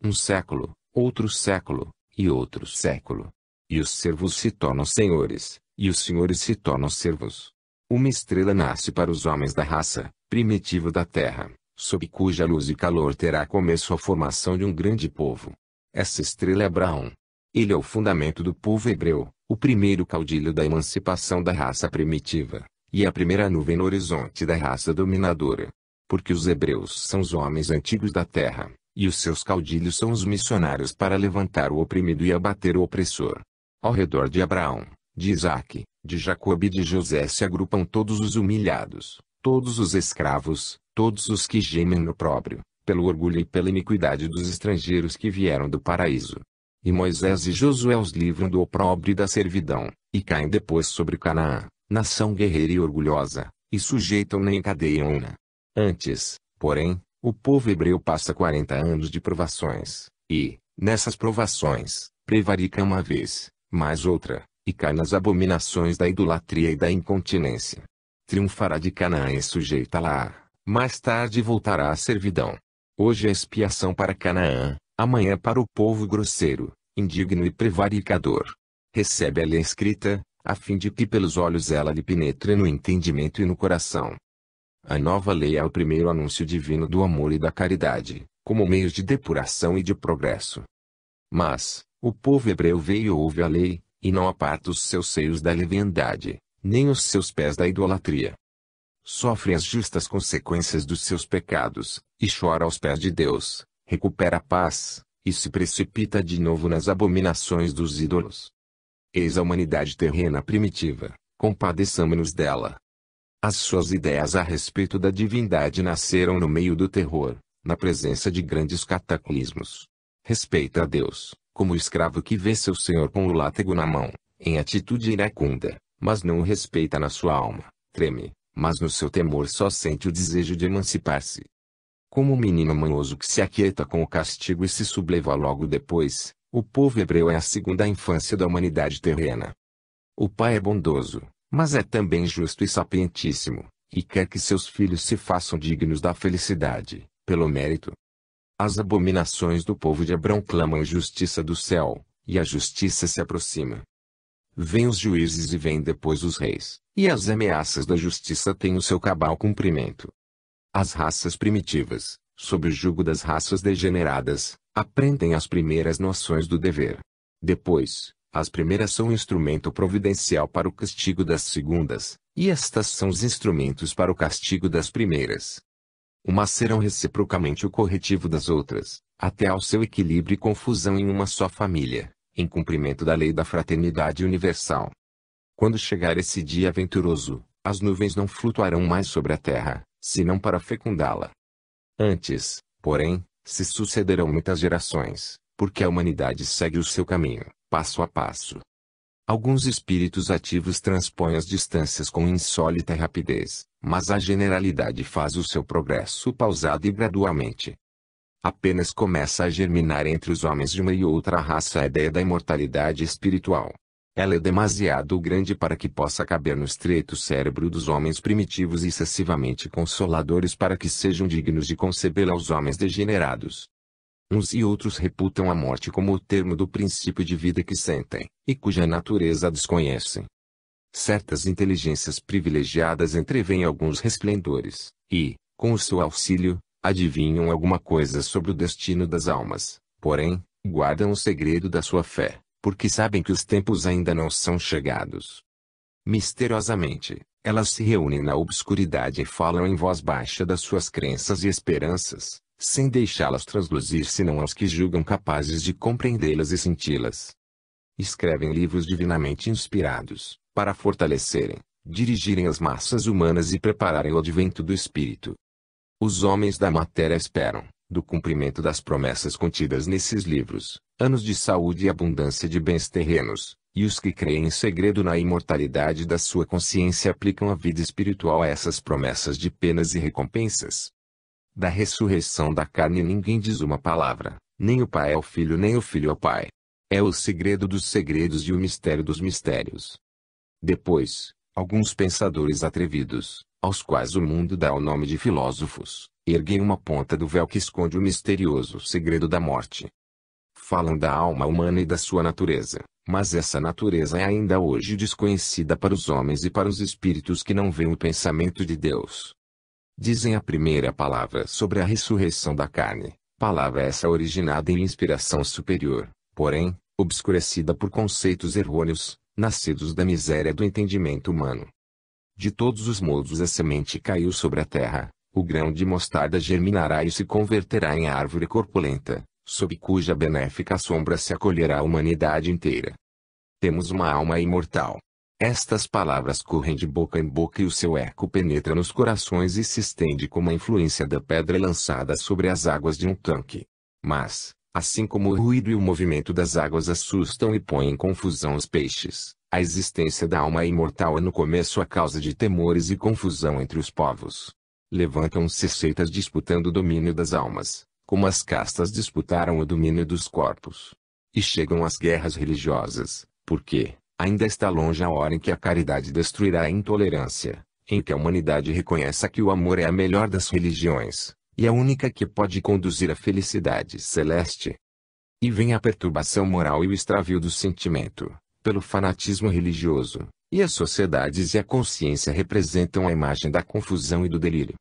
Um século, outro século, e outro século. E os servos se tornam senhores, e os senhores se tornam servos. Uma estrela nasce para os homens da raça primitiva da terra, sob cuja luz e calor terá começo a formação de um grande povo. Essa estrela é Abraão. Ele é o fundamento do povo hebreu, o primeiro caudilho da emancipação da raça primitiva, e a primeira nuvem no horizonte da raça dominadora. Porque os hebreus são os homens antigos da terra, e os seus caudilhos são os missionários para levantar o oprimido e abater o opressor. Ao redor de Abraão, de Isaque, de Jacob e de José se agrupam todos os humilhados, todos os escravos, todos os que gemem no opróbrio, pelo orgulho e pela iniquidade dos estrangeiros que vieram do paraíso. E Moisés e Josué os livram do opróbrio e da servidão, e caem depois sobre Canaã, nação guerreira e orgulhosa, e sujeitam-na e encadeiam-na. Antes, porém, o povo hebreu passa 40 anos de provações, e, nessas provações, prevarica uma vez, mais outra, e cai nas abominações da idolatria e da incontinência. Triunfará de Canaã e sujeita-la, mais tarde voltará à servidão. Hoje é expiação para Canaã, amanhã para o povo grosseiro, indigno e prevaricador. Recebe a lei escrita, a fim de que pelos olhos ela lhe penetre no entendimento e no coração. A nova lei é o primeiro anúncio divino do amor e da caridade, como meios de depuração e de progresso. Mas, o povo hebreu veio e ouve a lei, e não aparta os seus seios da leviandade, nem os seus pés da idolatria. Sofre as justas consequências dos seus pecados, e chora aos pés de Deus, recupera a paz, e se precipita de novo nas abominações dos ídolos. Eis a humanidade terrena primitiva, compadeçamo-nos dela. As suas ideias a respeito da divindade nasceram no meio do terror, na presença de grandes cataclismos. Respeita a Deus, como o escravo que vê seu senhor com o látego na mão, em atitude iracunda, mas não o respeita na sua alma, treme, mas no seu temor só sente o desejo de emancipar-se. Como o menino manhoso que se aquieta com o castigo e se subleva logo depois, o povo hebreu é a segunda infância da humanidade terrena. O pai é bondoso, mas é também justo e sapientíssimo, e quer que seus filhos se façam dignos da felicidade, pelo mérito. As abominações do povo de Abrão clamam justiça do céu, e a justiça se aproxima. Vêm os juízes e vêm depois os reis, e as ameaças da justiça têm o seu cabal cumprimento. As raças primitivas, sob o jugo das raças degeneradas, aprendem as primeiras noções do dever. Depois, as primeiras são o instrumento providencial para o castigo das segundas, e estas são os instrumentos para o castigo das primeiras. Umas serão reciprocamente o corretivo das outras, até ao seu equilíbrio e confusão em uma só família, em cumprimento da lei da fraternidade universal. Quando chegar esse dia venturoso, as nuvens não flutuarão mais sobre a terra, senão para fecundá-la. Antes, porém, se sucederão muitas gerações, porque a humanidade segue o seu caminho, passo a passo. Alguns espíritos ativos transpõem as distâncias com insólita rapidez, mas a generalidade faz o seu progresso pausado e gradualmente. Apenas começa a germinar entre os homens de uma e outra raça a ideia da imortalidade espiritual. Ela é demasiado grande para que possa caber no estreito cérebro dos homens primitivos e excessivamente consoladores para que sejam dignos de concebê-la aos homens degenerados. Uns e outros reputam a morte como o termo do princípio de vida que sentem, e cuja natureza desconhecem. Certas inteligências privilegiadas entreveem alguns resplendores, e, com o seu auxílio, adivinham alguma coisa sobre o destino das almas, porém, guardam o segredo da sua fé, porque sabem que os tempos ainda não são chegados. Misteriosamente, elas se reúnem na obscuridade e falam em voz baixa das suas crenças e esperanças, sem deixá-las transluzir senão aos que julgam capazes de compreendê-las e senti-las. Escrevem livros divinamente inspirados, para fortalecerem, dirigirem as massas humanas e prepararem o advento do Espírito. Os homens da matéria esperam, do cumprimento das promessas contidas nesses livros, anos de saúde e abundância de bens terrenos, e os que creem em segredo na imortalidade da sua consciência aplicam a vida espiritual a essas promessas de penas e recompensas. Da ressurreição da carne ninguém diz uma palavra, nem o pai ao filho nem o filho ao pai. É o segredo dos segredos e o mistério dos mistérios. Depois, alguns pensadores atrevidos, aos quais o mundo dá o nome de filósofos, erguem uma ponta do véu que esconde o misterioso segredo da morte. Falam da alma humana e da sua natureza, mas essa natureza é ainda hoje desconhecida para os homens e para os espíritos que não veem o pensamento de Deus. Dizem a primeira palavra sobre a ressurreição da carne, palavra essa originada em inspiração superior, porém, obscurecida por conceitos errôneos, nascidos da miséria do entendimento humano. De todos os modos a semente caiu sobre a terra, o grão de mostarda germinará e se converterá em árvore corpulenta, sob cuja benéfica sombra se acolherá a humanidade inteira. Temos uma alma imortal. Estas palavras correm de boca em boca e o seu eco penetra nos corações e se estende como a influência da pedra lançada sobre as águas de um tanque. Mas, assim como o ruído e o movimento das águas assustam e põem em confusão os peixes, a existência da alma imortal é no começo a causa de temores e confusão entre os povos. Levantam-se seitas disputando o domínio das almas, como as castas disputaram o domínio dos corpos. E chegam as guerras religiosas, porque ainda está longe a hora em que a caridade destruirá a intolerância, em que a humanidade reconheça que o amor é a melhor das religiões, e a única que pode conduzir à felicidade celeste. E vem a perturbação moral e o extravio do sentimento, pelo fanatismo religioso, e as sociedades e a consciência representam a imagem da confusão e do delírio.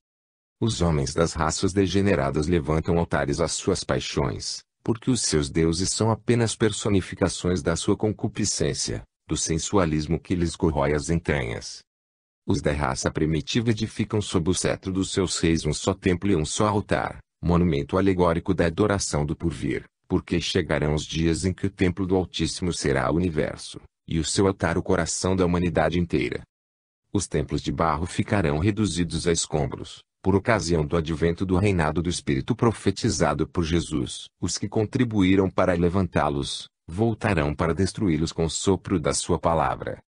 Os homens das raças degeneradas levantam altares às suas paixões, porque os seus deuses são apenas personificações da sua concupiscência, do sensualismo que lhes corrói as entranhas. Os da raça primitiva edificam sob o cetro dos seus reis um só templo e um só altar, monumento alegórico da adoração do porvir, porque chegarão os dias em que o templo do Altíssimo será o universo, e o seu altar o coração da humanidade inteira. Os templos de barro ficarão reduzidos a escombros, por ocasião do advento do reinado do Espírito profetizado por Jesus. Os que contribuíram para levantá-los, voltarão para destruí-los com o sopro da sua palavra.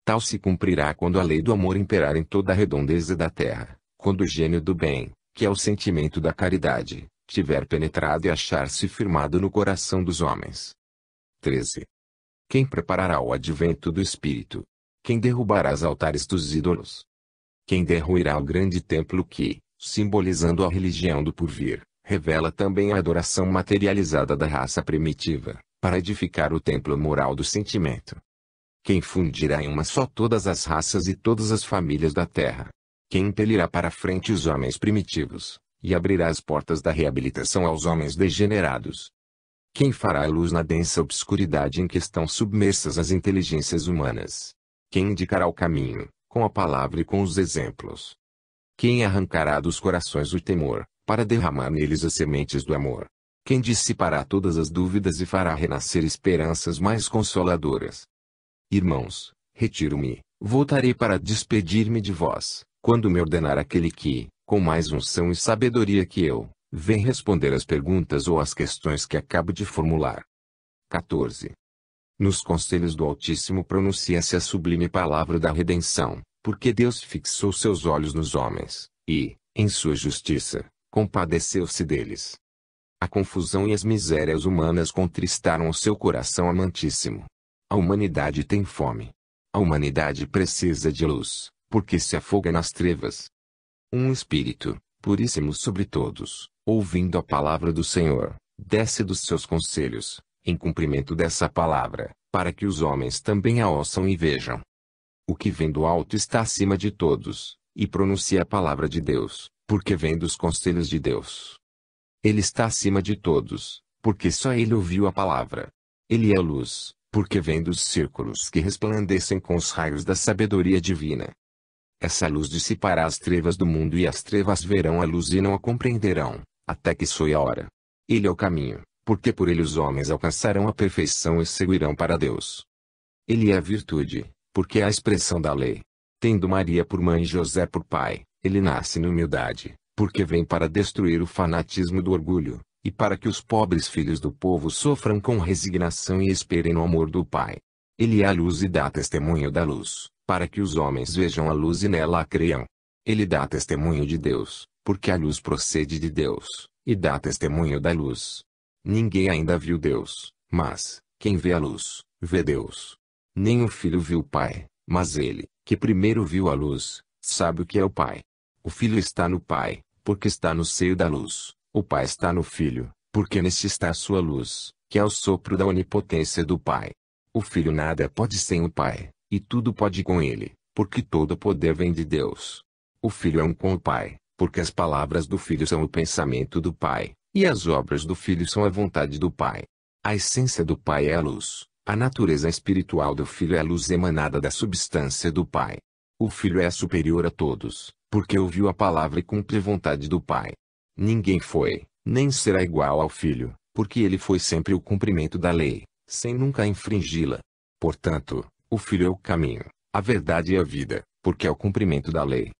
Tal se cumprirá quando a lei do amor imperar em toda a redondeza da terra, quando o gênio do bem, que é o sentimento da caridade, tiver penetrado e achar-se firmado no coração dos homens. 13. Quem preparará o advento do Espírito? Quem derrubará os altares dos ídolos? Quem derruirá o grande templo que, simbolizando a religião do porvir, revela também a adoração materializada da raça primitiva, para edificar o templo moral do sentimento? Quem fundirá em uma só todas as raças e todas as famílias da terra? Quem impelirá para a frente os homens primitivos, e abrirá as portas da reabilitação aos homens degenerados? Quem fará a luz na densa obscuridade em que estão submersas as inteligências humanas? Quem indicará o caminho, com a palavra e com os exemplos? Quem arrancará dos corações o temor, para derramar neles as sementes do amor? Quem dissipará todas as dúvidas e fará renascer esperanças mais consoladoras? Irmãos, retiro-me, voltarei para despedir-me de vós, quando me ordenar aquele que, com mais unção e sabedoria que eu, vem responder às perguntas ou às questões que acabo de formular. 14. Nos conselhos do Altíssimo pronuncia-se a sublime palavra da redenção, porque Deus fixou seus olhos nos homens, e, em sua justiça, compadeceu-se deles. A confusão e as misérias humanas contristaram o seu coração amantíssimo. A humanidade tem fome. A humanidade precisa de luz, porque se afoga nas trevas. Um Espírito, puríssimo sobre todos, ouvindo a palavra do Senhor, desce dos seus conselhos, em cumprimento dessa palavra, para que os homens também a ouçam e vejam. O que vem do alto está acima de todos, e pronuncia a palavra de Deus, porque vem dos conselhos de Deus. Ele está acima de todos, porque só ele ouviu a palavra. Ele é a luz, porque vem dos círculos que resplandecem com os raios da sabedoria divina. Essa luz dissipará as trevas do mundo e as trevas verão a luz e não a compreenderão, até que soe a hora. Ele é o caminho, porque por ele os homens alcançarão a perfeição e seguirão para Deus. Ele é a virtude, porque é a expressão da lei. Tendo Maria por mãe e José por pai, ele nasce na humildade, porque vem para destruir o fanatismo do orgulho, e para que os pobres filhos do povo sofram com resignação e esperem no amor do Pai. Ele é a luz e dá testemunho da luz, para que os homens vejam a luz e nela a creiam. Ele dá testemunho de Deus, porque a luz procede de Deus, e dá testemunho da luz. Ninguém ainda viu Deus, mas, quem vê a luz, vê Deus. Nem o Filho viu o Pai, mas ele, que primeiro viu a luz, sabe o que é o Pai. O Filho está no Pai, porque está no seio da luz. O Pai está no Filho, porque neste está a sua luz, que é o sopro da onipotência do Pai. O Filho nada pode sem o Pai, e tudo pode com ele, porque todo poder vem de Deus. O Filho é um com o Pai, porque as palavras do Filho são o pensamento do Pai, e as obras do Filho são a vontade do Pai. A essência do Pai é a luz, a natureza espiritual do Filho é a luz emanada da substância do Pai. O Filho é superior a todos, porque ouviu a palavra e cumpre a vontade do Pai. Ninguém foi, nem será igual ao Filho, porque ele foi sempre o cumprimento da lei, sem nunca infringi-la. Portanto, o Filho é o caminho, a verdade e a vida, porque é o cumprimento da lei.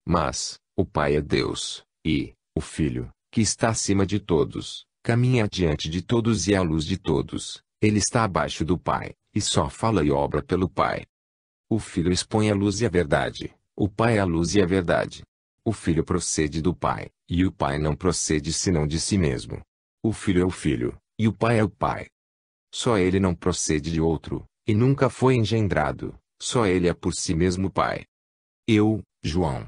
Mas, o Pai é Deus, e, o Filho, que está acima de todos, caminha adiante de todos e é a luz de todos. Ele está abaixo do Pai, e só fala e obra pelo Pai. O Filho expõe a luz e a verdade, o Pai é a luz e a verdade. O Filho procede do Pai, e o Pai não procede senão de si mesmo. O Filho é o Filho, e o Pai é o Pai. Só ele não procede de outro, e nunca foi engendrado, só ele é por si mesmo Pai. Eu, João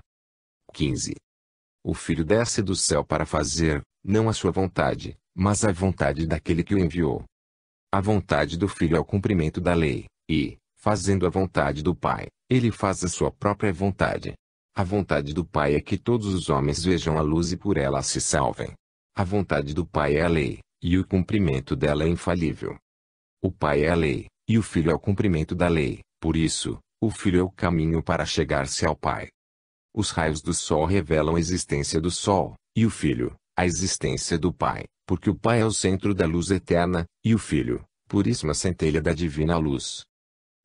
15. O Filho desce do céu para fazer, não a sua vontade, mas a vontade daquele que o enviou. A vontade do Filho é o cumprimento da lei, e, fazendo a vontade do Pai, ele faz a sua própria vontade. A vontade do Pai é que todos os homens vejam a luz e por ela se salvem. A vontade do Pai é a lei, e o cumprimento dela é infalível. O Pai é a lei, e o Filho é o cumprimento da lei, por isso, o Filho é o caminho para chegar-se ao Pai. Os raios do Sol revelam a existência do Sol, e o Filho, a existência do Pai, porque o Pai é o centro da luz eterna, e o Filho, puríssima centelha da divina luz.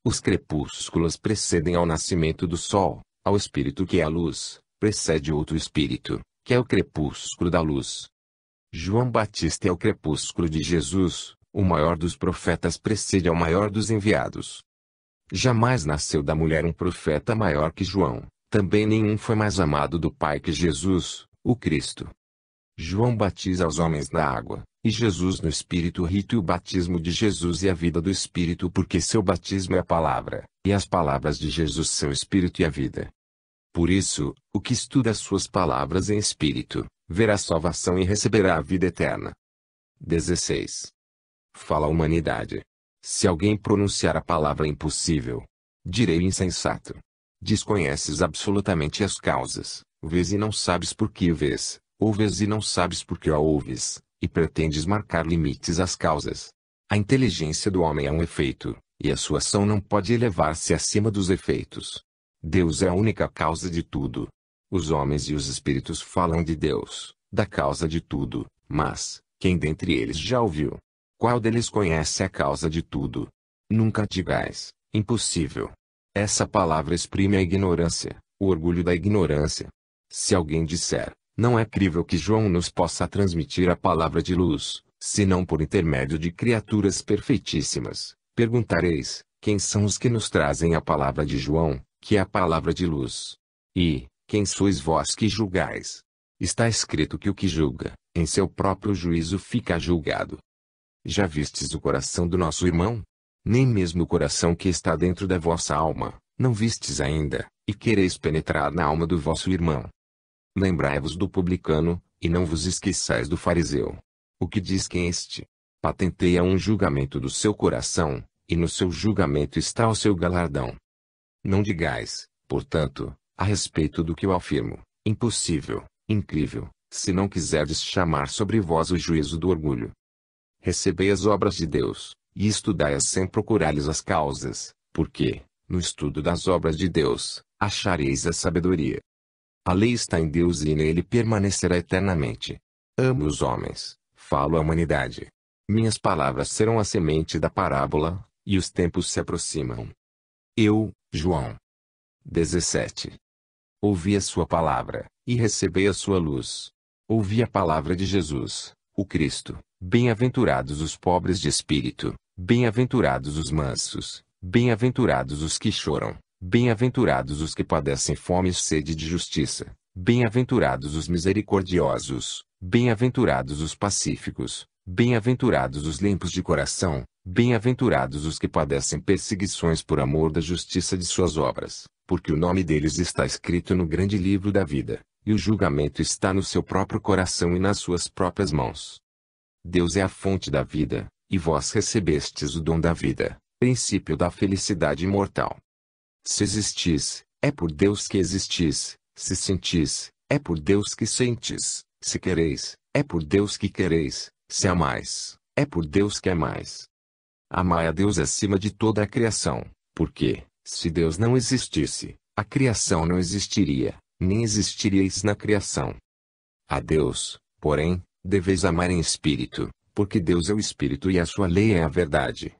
Os crepúsculos precedem ao nascimento do Sol, ao Espírito que é a luz, precede outro Espírito, que é o crepúsculo da luz. João Batista é o crepúsculo de Jesus, o maior dos profetas precede ao maior dos enviados. Jamais nasceu da mulher um profeta maior que João, também nenhum foi mais amado do Pai que Jesus, o Cristo. João batiza os homens na água, e Jesus no Espírito. O rito e o batismo de Jesus e a vida do Espírito, porque seu batismo é a palavra, e as palavras de Jesus são o Espírito e a vida. Por isso, o que estuda as suas palavras em Espírito, verá salvação e receberá a vida eterna. 16. Fala a humanidade. Se alguém pronunciar a palavra impossível, direi insensato. Desconheces absolutamente as causas, vês e não sabes por que vês, ouves e não sabes por que a ouves, e pretendes marcar limites às causas. A inteligência do homem é um efeito, e a sua ação não pode elevar-se acima dos efeitos. Deus é a única causa de tudo. Os homens e os espíritos falam de Deus, da causa de tudo, mas, quem dentre eles já ouviu? Qual deles conhece a causa de tudo? Nunca digais, impossível. Essa palavra exprime a ignorância, o orgulho da ignorância. Se alguém disser, não é crível que João nos possa transmitir a palavra de luz, senão por intermédio de criaturas perfeitíssimas, perguntareis, quem são os que nos trazem a palavra de João, que é a palavra de luz? E, quem sois vós que julgais? Está escrito que o que julga, em seu próprio juízo fica julgado. Já vistes o coração do nosso irmão? Nem mesmo o coração que está dentro da vossa alma, não vistes ainda, e quereis penetrar na alma do vosso irmão. Lembrai-vos do publicano, e não vos esqueçais do fariseu. O que diz quem este? Patenteia um julgamento do seu coração, e no seu julgamento está o seu galardão. Não digais, portanto, a respeito do que eu afirmo, impossível, incrível, se não quiserdes chamar sobre vós o juízo do orgulho. Recebei as obras de Deus, e estudai-as sem procurar-lhes as causas, porque, no estudo das obras de Deus, achareis a sabedoria. A lei está em Deus e nele permanecerá eternamente. Amo os homens, falo à humanidade. Minhas palavras serão a semente da parábola, e os tempos se aproximam. Eu, João 17. Ouvi a sua palavra, e recebei a sua luz. Ouvi a palavra de Jesus, o Cristo. Bem-aventurados os pobres de espírito, bem-aventurados os mansos, bem-aventurados os que choram, bem-aventurados os que padecem fome e sede de justiça, bem-aventurados os misericordiosos, bem-aventurados os pacíficos, bem-aventurados os limpos de coração, bem-aventurados os que padecem perseguições por amor da justiça de suas obras, porque o nome deles está escrito no grande livro da vida, e o julgamento está no seu próprio coração e nas suas próprias mãos. Deus é a fonte da vida, e vós recebestes o dom da vida, princípio da felicidade imortal. Se existis, é por Deus que existis, se sentis, é por Deus que sentes, se quereis, é por Deus que quereis, se amais, é por Deus que amais. Amai a Deus acima de toda a criação, porque, se Deus não existisse, a criação não existiria, nem existiríeis na criação. A Deus, porém, deveis amar em espírito, porque Deus é o espírito e a sua lei é a verdade.